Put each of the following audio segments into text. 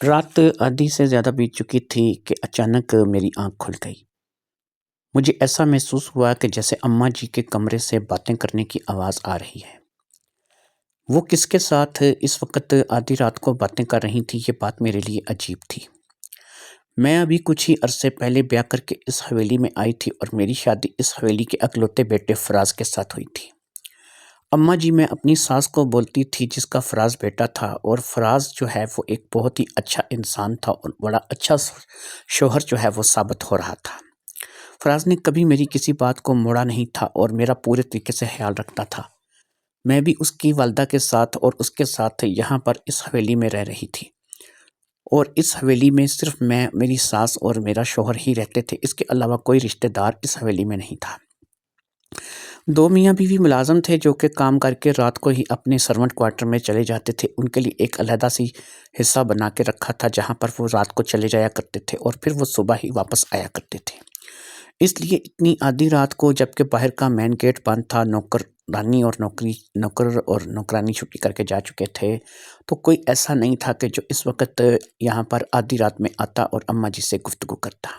رات آدھی سے زیادہ بیت چکی تھی کہ اچانک میری آنکھ کھل گئی۔ مجھے ایسا محسوس ہوا کہ جیسے اماں جی کے کمرے سے باتیں کرنے کی آواز آ رہی ہے۔ وہ کس کے ساتھ اس وقت آدھی رات کو باتیں کر رہی تھی، یہ بات میرے لیے عجیب تھی۔ میں ابھی کچھ ہی عرصے پہلے بیاہ کر کے اس حویلی میں آئی تھی اور میری شادی اس حویلی کے اکلوتے بیٹے فراز کے ساتھ ہوئی تھی۔ اماں جی میں اپنی ساس کو بولتی تھی جس کا فراز بیٹا تھا، اور فراز جو ہے وہ ایک بہت ہی اچھا انسان تھا اور بڑا اچھا شوہر جو ہے وہ ثابت ہو رہا تھا۔ فراز نے کبھی میری کسی بات کو موڑا نہیں تھا اور میرا پورے طریقے سے خیال رکھتا تھا۔ میں بھی اس کی والدہ کے ساتھ اور اس کے ساتھ یہاں پر اس حویلی میں رہ رہی تھی، اور اس حویلی میں صرف میں، میری ساس اور میرا شوہر ہی رہتے تھے۔ اس کے علاوہ کوئی رشتہ دار اس حویلی میں نہیں تھا۔ دو میاں بیوی ملازم تھے جو کہ کام کر کے رات کو ہی اپنے سرونٹ کوارٹر میں چلے جاتے تھے۔ ان کے لیے ایک علیحدہ سی حصہ بنا کے رکھا تھا جہاں پر وہ رات کو چلے جایا کرتے تھے اور پھر وہ صبح ہی واپس آیا کرتے تھے۔ اس لیے اتنی آدھی رات کو، جب کہ باہر کا مین گیٹ بند تھا، نوکر اور نوکرانی چھٹی کر کے جا چکے تھے، تو کوئی ایسا نہیں تھا کہ جو اس وقت یہاں پر آدھی رات میں آتا اور اماں جی سے گفتگو کرتا۔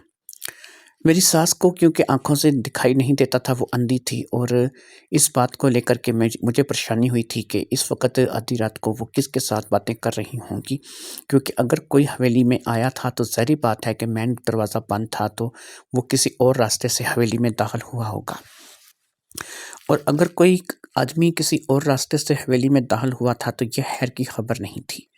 میری ساس کو کیونکہ آنکھوں سے دکھائی نہیں دیتا تھا، وہ اندھی تھی، اور اس بات کو لے کر کے مجھے پریشانی ہوئی تھی کہ اس وقت آدھی رات کو وہ کس کے ساتھ باتیں کر رہی ہوں گی، کیونکہ اگر کوئی حویلی میں آیا تھا تو ظاہری بات ہے کہ مین دروازہ بند تھا، تو وہ کسی اور راستے سے حویلی میں داخل ہوا ہوگا، اور اگر کوئی آدمی کسی اور راستے سے حویلی میں داخل ہوا تھا تو یہ خیر کی خبر نہیں تھی۔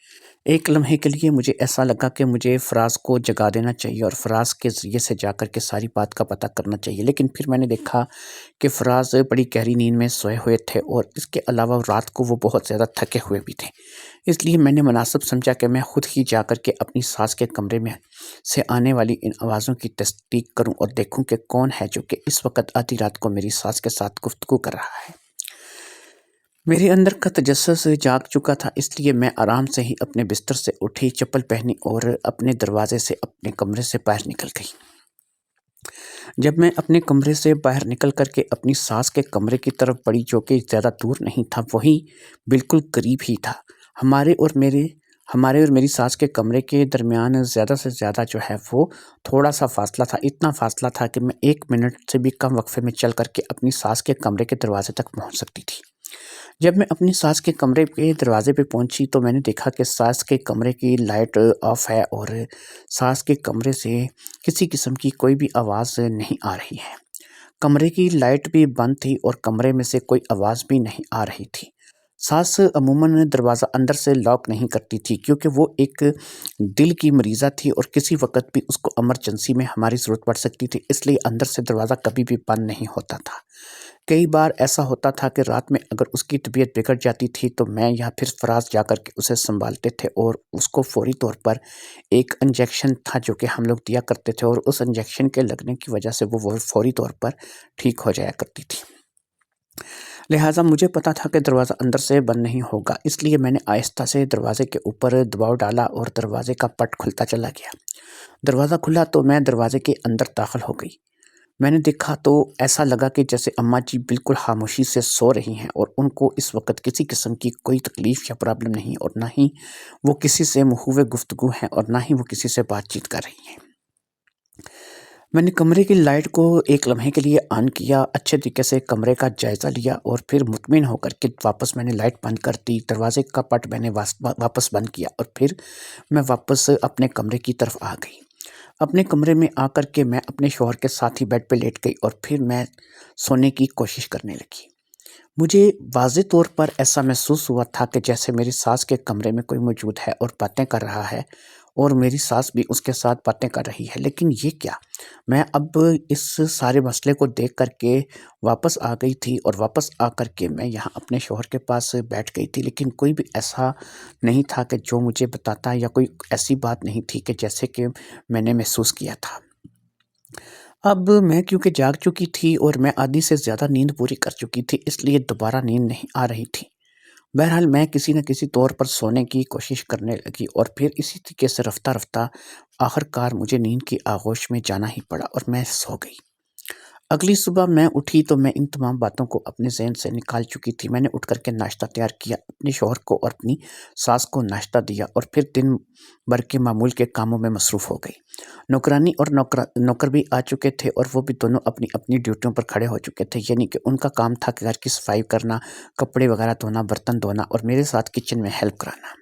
ایک لمحے کے لیے مجھے ایسا لگا کہ مجھے فراز کو جگا دینا چاہیے اور فراز کے ذریعے سے جا کر کے ساری بات کا پتہ کرنا چاہیے، لیکن پھر میں نے دیکھا کہ فراز بڑی گہری نیند میں سوئے ہوئے تھے، اور اس کے علاوہ رات کو وہ بہت زیادہ تھکے ہوئے بھی تھے۔ اس لیے میں نے مناسب سمجھا کہ میں خود ہی جا کر کے اپنی ساس کے کمرے میں سے آنے والی ان آوازوں کی تصدیق کروں اور دیکھوں کہ کون ہے جو کہ اس وقت آدھی رات کو میری ساس کے ساتھ گفتگو کر رہا ہے۔ میرے اندر کا تجسس جاگ چکا تھا، اس لیے میں آرام سے ہی اپنے بستر سے اٹھی، چپل پہنی اور اپنے دروازے سے اپنے کمرے سے باہر نکل گئی۔ جب میں اپنے کمرے سے باہر نکل کر کے اپنی ساس کے کمرے کی طرف بڑھی، جو کہ زیادہ دور نہیں تھا، وہی بالکل قریب ہی تھا۔ ہمارے اور میری ساس کے کمرے کے درمیان زیادہ سے زیادہ جو ہے وہ تھوڑا سا فاصلہ تھا، اتنا فاصلہ تھا کہ میں 1 منٹ سے بھی کم وقفے میں چل کر کے اپنی ساس کے کمرے کے دروازے تک پہنچ سکتی تھی۔ جب میں اپنی ساس کے کمرے کے دروازے پہ پہنچی تو میں نے دیکھا کہ ساس کے کمرے کی لائٹ آف ہے اور ساس کے کمرے سے کسی قسم کی کوئی بھی آواز نہیں آ رہی ہے۔ کمرے کی لائٹ بھی بند تھی اور کمرے میں سے کوئی آواز بھی نہیں آ رہی تھی۔ ساس عموماً دروازہ اندر سے لاک نہیں کرتی تھی، کیونکہ وہ ایک دل کی مریضہ تھی اور کسی وقت بھی اس کو ایمرجنسی میں ہماری ضرورت پڑ سکتی تھی، اس لیے اندر سے دروازہ کبھی بھی بند نہیں ہوتا تھا۔ کئی بار ایسا ہوتا تھا کہ رات میں اگر اس کی طبیعت بگڑ جاتی تھی تو میں یا پھر فراز جا کر کے اسے سنبھالتے تھے، اور اس کو فوری طور پر ایک انجیکشن تھا جو کہ ہم لوگ دیا کرتے تھے، اور اس انجیکشن کے لگنے کی وجہ سے وہ فوری طور پر ٹھیک ہو جایا کرتی تھی۔ لہٰذا مجھے پتا تھا کہ دروازہ اندر سے بند نہیں ہوگا، اس لیے میں نے آہستہ سے دروازے کے اوپر دباؤ ڈالا اور دروازے کا پٹ کھلتا چلا گیا۔ دروازہ کھلا تو میں دروازے کے اندر داخل ہو گئی۔ میں نے دیکھا تو ایسا لگا کہ جیسے اماں جی بالکل خاموشی سے سو رہی ہیں، اور ان کو اس وقت کسی قسم کی کوئی تکلیف یا پرابلم نہیں، اور نہ ہی وہ کسی سے محو گفتگو ہیں اور نہ ہی وہ کسی سے بات چیت کر رہی ہیں۔ میں نے کمرے کی لائٹ کو ایک لمحے کے لیے آن کیا، اچھے طریقے سے کمرے کا جائزہ لیا، اور پھر مطمئن ہو کر کے واپس میں نے لائٹ بند کر دی، دروازے کا پٹ میں نے واپس بند کیا، اور پھر میں واپس اپنے کمرے کی طرف آ گئی۔ اپنے کمرے میں آ کر کے میں اپنے شوہر کے ساتھ ہی بیڈ پہ لیٹ گئی اور پھر میں سونے کی کوشش کرنے لگی۔ مجھے واضح طور پر ایسا محسوس ہوا تھا کہ جیسے میری ساس کے کمرے میں کوئی موجود ہے اور باتیں کر رہا ہے، اور میری ساس بھی اس کے ساتھ باتیں کر رہی ہے، لیکن یہ کیا؟ میں اب اس سارے مسئلے کو دیکھ کر کے واپس آ گئی تھی، اور واپس آ کر کے میں یہاں اپنے شوہر کے پاس بیٹھ گئی تھی، لیکن کوئی بھی ایسا نہیں تھا کہ جو مجھے بتاتا، یا کوئی ایسی بات نہیں تھی کہ جیسے کہ میں نے محسوس کیا تھا۔ اب میں کیونکہ جاگ چکی تھی اور میں آدھی سے زیادہ نیند پوری کر چکی تھی، اس لیے دوبارہ نیند نہیں آ رہی تھی۔ بہرحال میں کسی نہ کسی طور پر سونے کی کوشش کرنے لگی، اور پھر اسی طریقے سے رفتہ رفتہ آخر کار مجھے نیند کی آغوش میں جانا ہی پڑا اور میں سو گئی۔ اگلی صبح میں اٹھی تو میں ان تمام باتوں کو اپنے ذہن سے نکال چکی تھی۔ میں نے اٹھ کر کے ناشتہ تیار کیا، اپنے شوہر کو اور اپنی ساس کو ناشتہ دیا اور پھر دن بھر کے معمول کے کاموں میں مصروف ہو گئی۔ نوکرانی اور نوکر بھی آ چکے تھے اور وہ بھی دونوں اپنی اپنی ڈیوٹیوں پر کھڑے ہو چکے تھے، یعنی کہ ان کا کام تھا کہ گھر کی صفائی کرنا، کپڑے وغیرہ دھونا، برتن دھونا اور میرے ساتھ کچن میں ہیلپ کرانا۔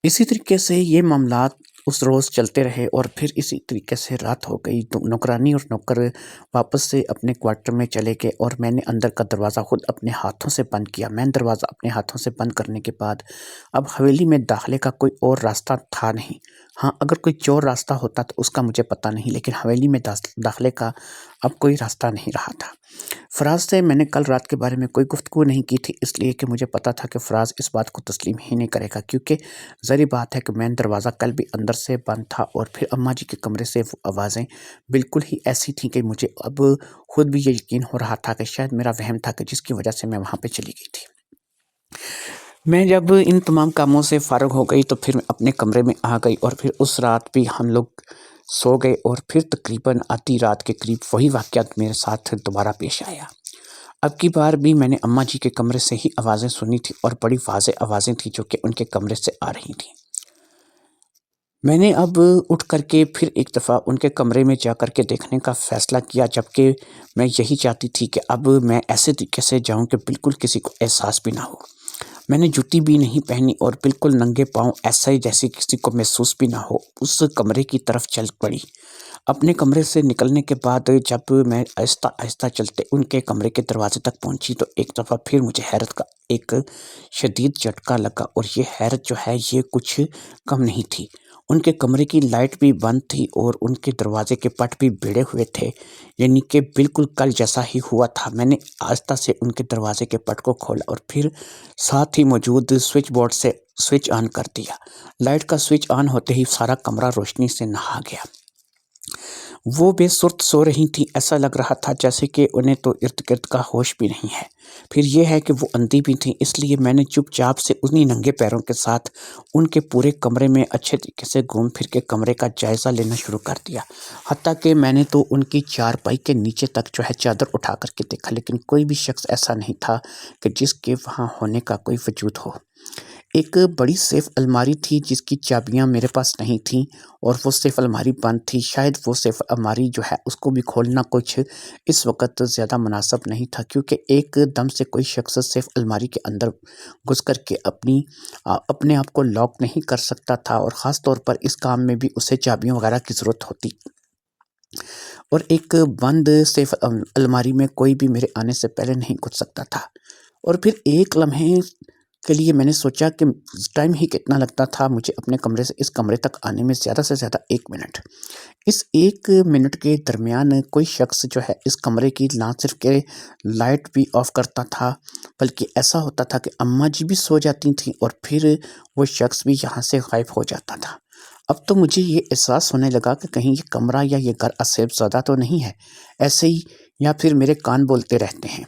اسی طریقے سے یہ معاملات اس روز چلتے رہے اور پھر اسی طریقے سے رات ہو گئی تو نوکرانی اور نوکر واپس سے اپنے کوارٹر میں چلے گئے اور میں نے اندر کا دروازہ خود اپنے ہاتھوں سے بند کیا۔ میں دروازہ اپنے ہاتھوں سے بند کرنے کے بعد اب حویلی میں داخلے کا کوئی اور راستہ تھا نہیں۔ ہاں، اگر کوئی چور راستہ ہوتا تو اس کا مجھے پتہ نہیں، لیکن حویلی میں داخلے کا اب کوئی راستہ نہیں رہا تھا۔ فراز سے میں نے کل رات کے بارے میں کوئی گفتگو نہیں کی تھی، اس لیے کہ مجھے پتہ تھا کہ فراز اس بات کو تسلیم ہی نہیں کرے گا، کیونکہ ظاہری بات ہے کہ مین دروازہ کل بھی اندر سے بند تھا اور پھر اماں جی کے کمرے سے وہ آوازیں بالکل ہی ایسی تھیں کہ مجھے اب خود بھی یہ یقین ہو رہا تھا کہ شاید میرا وہم تھا کہ جس کی وجہ سے میں وہاں پہ چلی گئی تھی۔ میں جب ان تمام کاموں سے فارغ ہو گئی تو پھر میں اپنے کمرے میں آ گئی اور پھر اس رات بھی ہم لوگ سو گئے اور پھر تقریباً آدھی رات کے قریب وہی واقعات میرے ساتھ دوبارہ پیش آیا۔ اب کی بار بھی میں نے اماں جی کے کمرے سے ہی آوازیں سنی تھی اور بڑی واضح آوازیں تھیں جو کہ ان کے کمرے سے آ رہی تھیں۔ میں نے اب اٹھ کر کے پھر ایک دفعہ ان کے کمرے میں جا کر کے دیکھنے کا فیصلہ کیا، جبکہ میں یہی چاہتی تھی کہ اب میں ایسے طریقے سے جاؤں کہ بالکل کسی کو احساس بھی نہ ہو۔ میں نے جوتی بھی نہیں پہنی اور بالکل ننگے پاؤں ایسا ہی جیسے کسی کو محسوس بھی نہ ہو اس کمرے کی طرف چل پڑی۔ اپنے کمرے سے نکلنے کے بعد جب میں آہستہ آہستہ چلتے ان کے کمرے کے دروازے تک پہنچی تو ایک دفعہ پھر مجھے حیرت کا ایک شدید جھٹکا لگا، اور یہ حیرت جو ہے یہ کچھ کم نہیں تھی۔ ان کے کمرے کی لائٹ بھی بند تھی اور ان کے دروازے کے پٹ بھی بھیڑے ہوئے تھے، یعنی کہ بالکل کل جیسا ہی ہوا تھا۔ میں نے آہستہ سے ان کے دروازے کے پٹ کو کھولا اور پھر ساتھ ہی موجود سوئچ بورڈ سے سوئچ آن کر دیا۔ لائٹ کا سوئچ آن ہوتے ہی سارا کمرہ روشنی سے نہا گیا۔ وہ بے سرت سو رہی تھیں، ایسا لگ رہا تھا جیسے کہ انہیں تو ارد گرد کا ہوش بھی نہیں ہے۔ پھر یہ ہے کہ وہ اندھی بھی تھیں، اس لیے میں نے چپ چاپ سے انہی ننگے پیروں کے ساتھ ان کے پورے کمرے میں اچھے طریقے سے گھوم پھر کے کمرے کا جائزہ لینا شروع کر دیا۔ حتیٰ کہ میں نے تو ان کی چارپائی کے نیچے تک جو ہے چادر اٹھا کر کے دیکھا، لیکن کوئی بھی شخص ایسا نہیں تھا کہ جس کے وہاں ہونے کا کوئی وجود ہو۔ ایک بڑی سیف الماری تھی جس کی چابیاں میرے پاس نہیں تھیں اور وہ سیف الماری بند تھی۔ شاید وہ سیف الماری جو ہے اس کو بھی کھولنا کچھ اس وقت زیادہ مناسب نہیں تھا، کیونکہ ایک دم سے کوئی شخص سیف الماری کے اندر گھس کر کے اپنے آپ کو لاک نہیں کر سکتا تھا، اور خاص طور پر اس کام میں بھی اسے چابیوں وغیرہ کی ضرورت ہوتی، اور ایک بند سیف الماری میں کوئی بھی میرے آنے سے پہلے نہیں گھس سکتا تھا۔ اور پھر ایک لمحے کے لیے میں نے سوچا کہ ٹائم ہی کتنا لگتا تھا مجھے اپنے کمرے سے اس کمرے تک آنے میں، زیادہ سے زیادہ 1 منٹ۔ اس 1 منٹ کے درمیان کوئی شخص جو ہے اس کمرے کی نہ صرف کہ لائٹ بھی آف کرتا تھا، بلکہ ایسا ہوتا تھا کہ اماں جی بھی سو جاتی تھیں اور پھر وہ شخص بھی یہاں سے غائب ہو جاتا تھا۔ اب تو مجھے یہ احساس ہونے لگا کہ کہیں یہ کمرہ یا یہ گھر اسیب زدہ تو نہیں ہے ایسے ہی، یا پھر میرے کان بولتے رہتے ہیں۔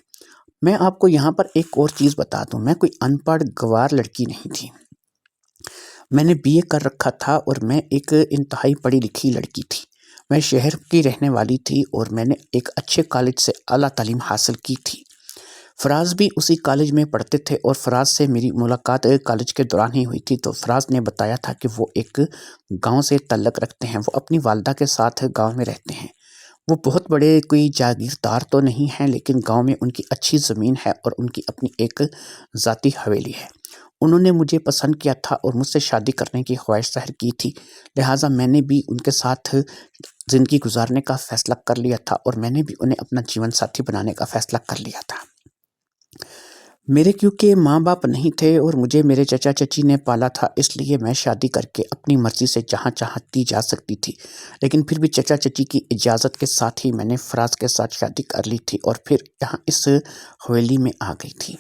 میں آپ کو یہاں پر ایک اور چیز بتا دوں، میں کوئی ان پڑھ گوار لڑکی نہیں تھی۔ میں نے BA کر رکھا تھا اور میں ایک انتہائی پڑھی لکھی لڑکی تھی۔ میں شہر کی رہنے والی تھی اور میں نے ایک اچھے کالج سے اعلیٰ تعلیم حاصل کی تھی۔ فراز بھی اسی کالج میں پڑھتے تھے اور فراز سے میری ملاقات کالج کے دوران ہی ہوئی تھی، تو فراز نے بتایا تھا کہ وہ ایک گاؤں سے تعلق رکھتے ہیں، وہ اپنی والدہ کے ساتھ گاؤں میں رہتے ہیں۔ وہ بہت بڑے کوئی جاگیردار تو نہیں ہیں، لیکن گاؤں میں ان کی اچھی زمین ہے اور ان کی اپنی ایک ذاتی حویلی ہے۔ انہوں نے مجھے پسند کیا تھا اور مجھ سے شادی کرنے کی خواہش ظاہر کی تھی، لہٰذا میں نے بھی ان کے ساتھ زندگی گزارنے کا فیصلہ کر لیا تھا اور میں نے بھی انہیں اپنا جیون ساتھی بنانے کا فیصلہ کر لیا تھا۔ میرے کیونکہ ماں باپ نہیں تھے اور مجھے میرے چچا چچی نے پالا تھا، اس لیے میں شادی کر کے اپنی مرضی سے جہاں چاہتی جا سکتی تھی، لیکن پھر بھی چچا چچی کی اجازت کے ساتھ ہی میں نے فراز کے ساتھ شادی کر لی تھی اور پھر یہاں اس حویلی میں آ گئی تھی۔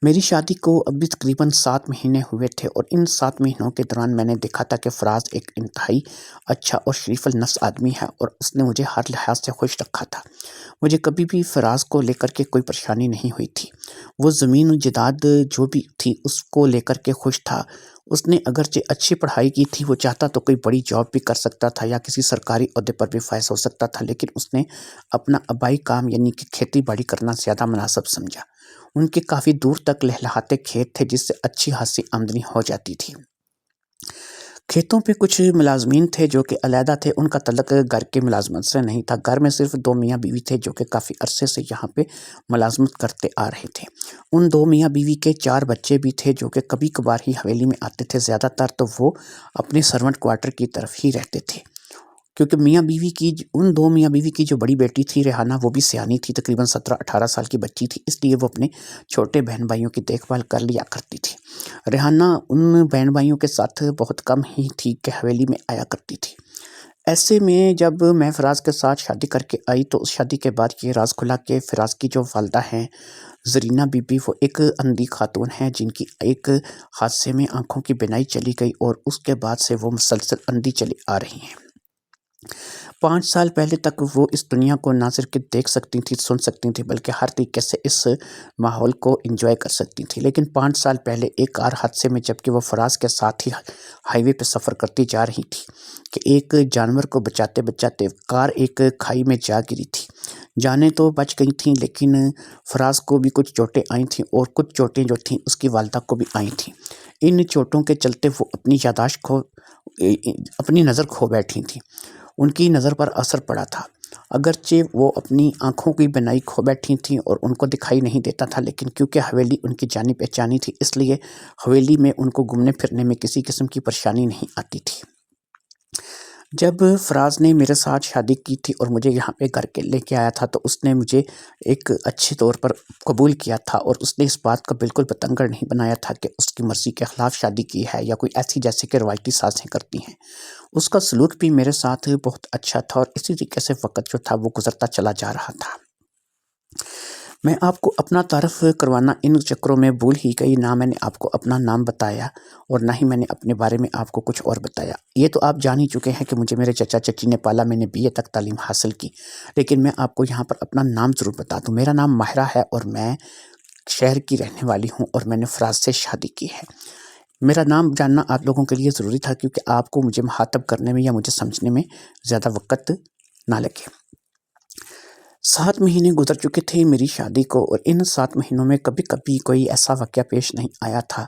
میری شادی کو اب بھی تقریباً 7 مہینے ہوئے تھے اور ان 7 مہینوں کے دوران میں نے دیکھا تھا کہ فراز ایک انتہائی اچھا اور شریف النفس آدمی ہے اور اس نے مجھے ہر لحاظ سے خوش رکھا تھا۔ مجھے کبھی بھی فراز کو لے کر کے کوئی پریشانی نہیں ہوئی تھی۔ وہ زمین و جائیداد جو بھی تھی اس کو لے کر کے خوش تھا، اس نے اگرچہ اچھی پڑھائی کی تھی، وہ چاہتا تو کوئی بڑی جاب بھی کر سکتا تھا یا کسی سرکاری عہدے پر بھی فائز ہو سکتا تھا، لیکن اس نے اپنا آبائی کام یعنی کہ کھیتی باڑی کرنا زیادہ مناسب سمجھا۔ ان کے کافی دور تک لہلہاتے کھیت تھے جس سے اچھی خاصی آمدنی ہو جاتی تھی۔ کھیتوں پہ کچھ ملازمین تھے جو کہ علیحدہ تھے، ان کا تعلق گھر کے ملازمت سے نہیں تھا۔ گھر میں صرف 2 میاں بیوی تھے جو کہ کافی عرصے سے یہاں پہ ملازمت کرتے آ رہے تھے۔ ان 2 میاں بیوی کے 4 بچے بھی تھے جو کہ کبھی کبھار ہی حویلی میں آتے تھے، زیادہ تر تو وہ اپنے سرونٹ کوارٹر کی طرف ہی رہتے تھے، کیونکہ ان 2 میاں بیوی کی جو بڑی بیٹی تھی ریحانہ، وہ بھی سیانی تھی، تقریباً 17-18 سال کی بچی تھی، اس لیے وہ اپنے چھوٹے بہن بھائیوں کی دیکھ بھال کر لیا کرتی تھی۔ ریحانہ ان بہن بھائیوں کے ساتھ بہت کم ہی تھی کہ حویلی میں آیا کرتی تھی۔ ایسے میں جب میں فراز کے ساتھ شادی کر کے آئی تو اس شادی کے بعد یہ راز کھلا کہ فراز کی جو والدہ ہیں زرینہ بی بی، وہ ایک اندھی خاتون ہیں جن کی ایک حادثے میں آنکھوں کی بینائی چلی گئی اور اس کے بعد سے وہ مسلسل اندھی چلی آ رہی ہیں۔ 5 سال پہلے تک وہ اس دنیا کو نہ صرف کہ دیکھ سکتی تھی، سن سکتی تھی، بلکہ ہر طریقے سے اس ماحول کو انجوائے کر سکتی تھی۔ لیکن 5 سال پہلے ایک کار حادثے میں جبکہ وہ فراز کے ساتھ ہی ہائی وے پہ سفر کرتی جا رہی تھی کہ ایک جانور کو بچاتے بچاتے کار ایک کھائی میں جا گری تھی۔ جانیں تو بچ گئی تھیں، لیکن فراز کو بھی کچھ چوٹیں آئی تھیں اور کچھ چوٹیں جو تھیں اس کی والدہ کو بھی آئی تھیں۔ ان چوٹوں کے چلتے وہ اپنی نظر کھو بیٹھی تھیں، ان کی نظر پر اثر پڑا تھا۔ اگرچہ وہ اپنی آنکھوں کی بینائی کھو بیٹھی تھیں اور ان کو دکھائی نہیں دیتا تھا، لیکن کیونکہ حویلی ان کی جانی پہچانی تھی، اس لیے حویلی میں ان کو گھومنے پھرنے میں کسی قسم کی پریشانی نہیں آتی تھی۔ جب فراز نے میرے ساتھ شادی کی تھی اور مجھے یہاں پہ گھر کے لے کے آیا تھا تو اس نے مجھے ایک اچھے طور پر قبول کیا تھا اور اس نے اس بات کا بالکل بتنگڑ نہیں بنایا تھا کہ اس کی مرضی کے خلاف شادی کی ہے یا کوئی ایسی جیسے کہ روایتی سازیں کرتی ہیں۔ اس کا سلوک بھی میرے ساتھ بہت اچھا تھا اور اسی طریقے سے وقت جو تھا وہ گزرتا چلا جا رہا تھا۔ میں آپ کو اپنا تعارف کروانا ان چکروں میں بھول ہی گئی، نہ میں نے آپ کو اپنا نام بتایا اور نہ ہی میں نے اپنے بارے میں آپ کو کچھ اور بتایا۔ یہ تو آپ جان ہی چکے ہیں کہ مجھے میرے چچا چچی نے پالا، میں نے BA تک تعلیم حاصل کی، لیکن میں آپ کو یہاں پر اپنا نام ضرور بتا دوں۔ میرا نام ماہرہ ہے اور میں شہر کی رہنے والی ہوں اور میں نے فراز سے شادی کی ہے۔ میرا نام جاننا آپ لوگوں کے لیے ضروری تھا کیونکہ آپ کو مجھے مخاطب کرنے میں یا مجھے سمجھنے میں زیادہ وقت نہ لگے۔ 7 مہینے گزر چکے تھے میری شادی کو اور ان 7 مہینوں میں کبھی کبھی کوئی ایسا واقعہ پیش نہیں آیا تھا،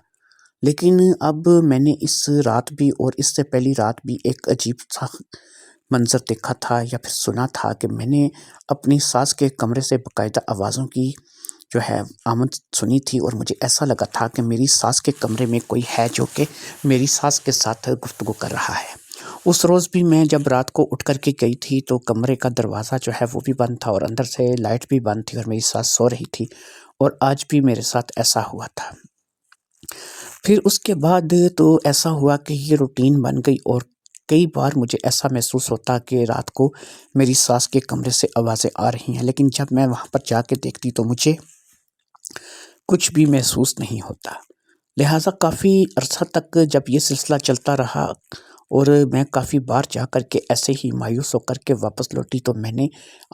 لیکن اب میں نے اس رات بھی اور اس سے پہلی رات بھی ایک عجیب سا منظر دیکھا تھا یا پھر سنا تھا کہ میں نے اپنی ساس کے کمرے سے باقاعدہ آوازوں کی جو ہے آمد سنی تھی اور مجھے ایسا لگا تھا کہ میری ساس کے کمرے میں کوئی ہے جو کہ میری ساس کے ساتھ گفتگو کر رہا ہے۔ اس روز بھی میں جب رات کو اٹھ کر کے گئی تھی تو کمرے کا دروازہ جو ہے وہ بھی بند تھا اور اندر سے لائٹ بھی بند تھی اور میری ساس سو رہی تھی، اور آج بھی میرے ساتھ ایسا ہوا تھا۔ پھر اس کے بعد تو ایسا ہوا کہ یہ روٹین بن گئی اور کئی بار مجھے ایسا محسوس ہوتا کہ رات کو میری ساس کے کمرے سے آوازیں آ رہی ہیں، لیکن جب میں وہاں پر جا کے دیکھتی تو مجھے کچھ بھی محسوس نہیں ہوتا۔ لہٰذا کافی عرصہ تک جب یہ سلسلہ چلتا رہا اور میں کافی بار جا کر کے ایسے ہی مایوس ہو کر کے واپس لوٹی تو میں نے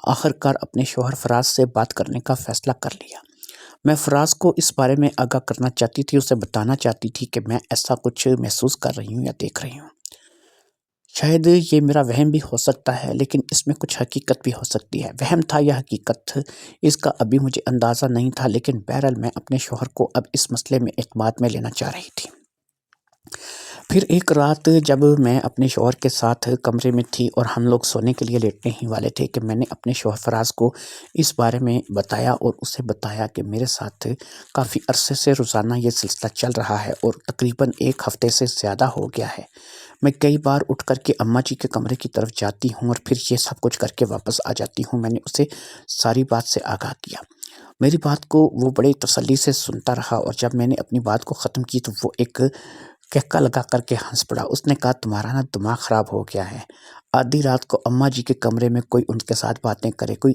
آخر کار اپنے شوہر فراز سے بات کرنے کا فیصلہ کر لیا۔ میں فراز کو اس بارے میں آگاہ کرنا چاہتی تھی، اسے بتانا چاہتی تھی کہ میں ایسا کچھ محسوس کر رہی ہوں یا دیکھ رہی ہوں۔ شاید یہ میرا وہم بھی ہو سکتا ہے، لیکن اس میں کچھ حقیقت بھی ہو سکتی ہے۔ وہم تھا یا حقیقت اس کا ابھی مجھے اندازہ نہیں تھا، لیکن بہرحال میں اپنے شوہر کو اب اس مسئلے میں اعتماد میں لینا چاہ رہی تھی۔ پھر ایک رات جب میں اپنے شوہر کے ساتھ کمرے میں تھی اور ہم لوگ سونے کے لیے لیٹنے ہی والے تھے کہ میں نے اپنے شوہر فراز کو اس بارے میں بتایا اور اسے بتایا کہ میرے ساتھ کافی عرصے سے روزانہ یہ سلسلہ چل رہا ہے اور تقریباً 1 ہفتے سے زیادہ ہو گیا ہے۔ میں کئی بار اٹھ کر کے اماں جی کے کمرے کی طرف جاتی ہوں اور پھر یہ سب کچھ کر کے واپس آ جاتی ہوں۔ میں نے اسے ساری بات سے آگاہ کیا۔ میری بات کو وہ بڑے تسلی سے سنتا رہا اور جب میں نے اپنی بات کو ختم کی تو وہ ایک کہکا لگا کر کے ہنس پڑا۔ اس نے کہا تمہارا نا دماغ خراب ہو گیا ہے، آدھی رات کو اماں جی کے کمرے میں کوئی ان کے ساتھ باتیں کرے، کوئی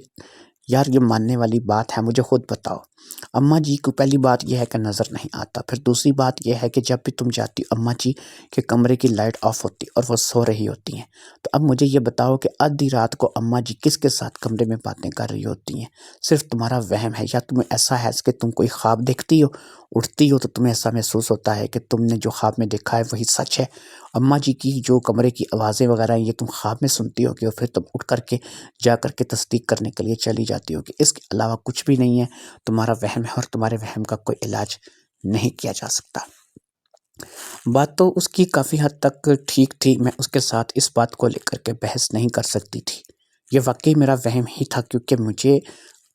یار یہ ماننے والی بات ہے؟ مجھے خود بتاؤ۔ اماں جی کو پہلی بات یہ ہے کہ نظر نہیں آتا، پھر دوسری بات یہ ہے کہ جب بھی تم جاتی ہو اماں جی کے کمرے کی لائٹ آف ہوتی اور وہ سو رہی ہوتی ہیں۔ تو اب مجھے یہ بتاؤ کہ آدھی رات کو اماں جی کس کے ساتھ کمرے میں باتیں کر رہی ہوتی ہیں؟ صرف تمہارا وہم ہے، یا تمہیں ایسا ہے کہ تم کوئی خواب دیکھتی ہو، اٹھتی ہو تو تمہیں ایسا محسوس ہوتا ہے کہ تم نے جو خواب میں دیکھا ہے وہی سچ ہے؟ اماں جی کی جو کمرے کی آوازیں وغیرہ ہیں یہ تم خواب میں سنتی ہو کہ اور پھر تم اٹھ کر کے جا کر کے تصدیق کرنے کے لیے چلی جاتی ہو کہ اس کے علاوہ کچھ بھی نہیں ہے، تمہارا وہم ہے اور تمہارے وہم کا کوئی علاج نہیں کیا جا سکتا۔ بات تو اس کی کافی حد تک ٹھیک تھی، میں اس کے ساتھ اس بات کو لے کر کے بحث نہیں کر سکتی تھی۔ یہ واقعی میرا وہم ہی تھا، کیونکہ مجھے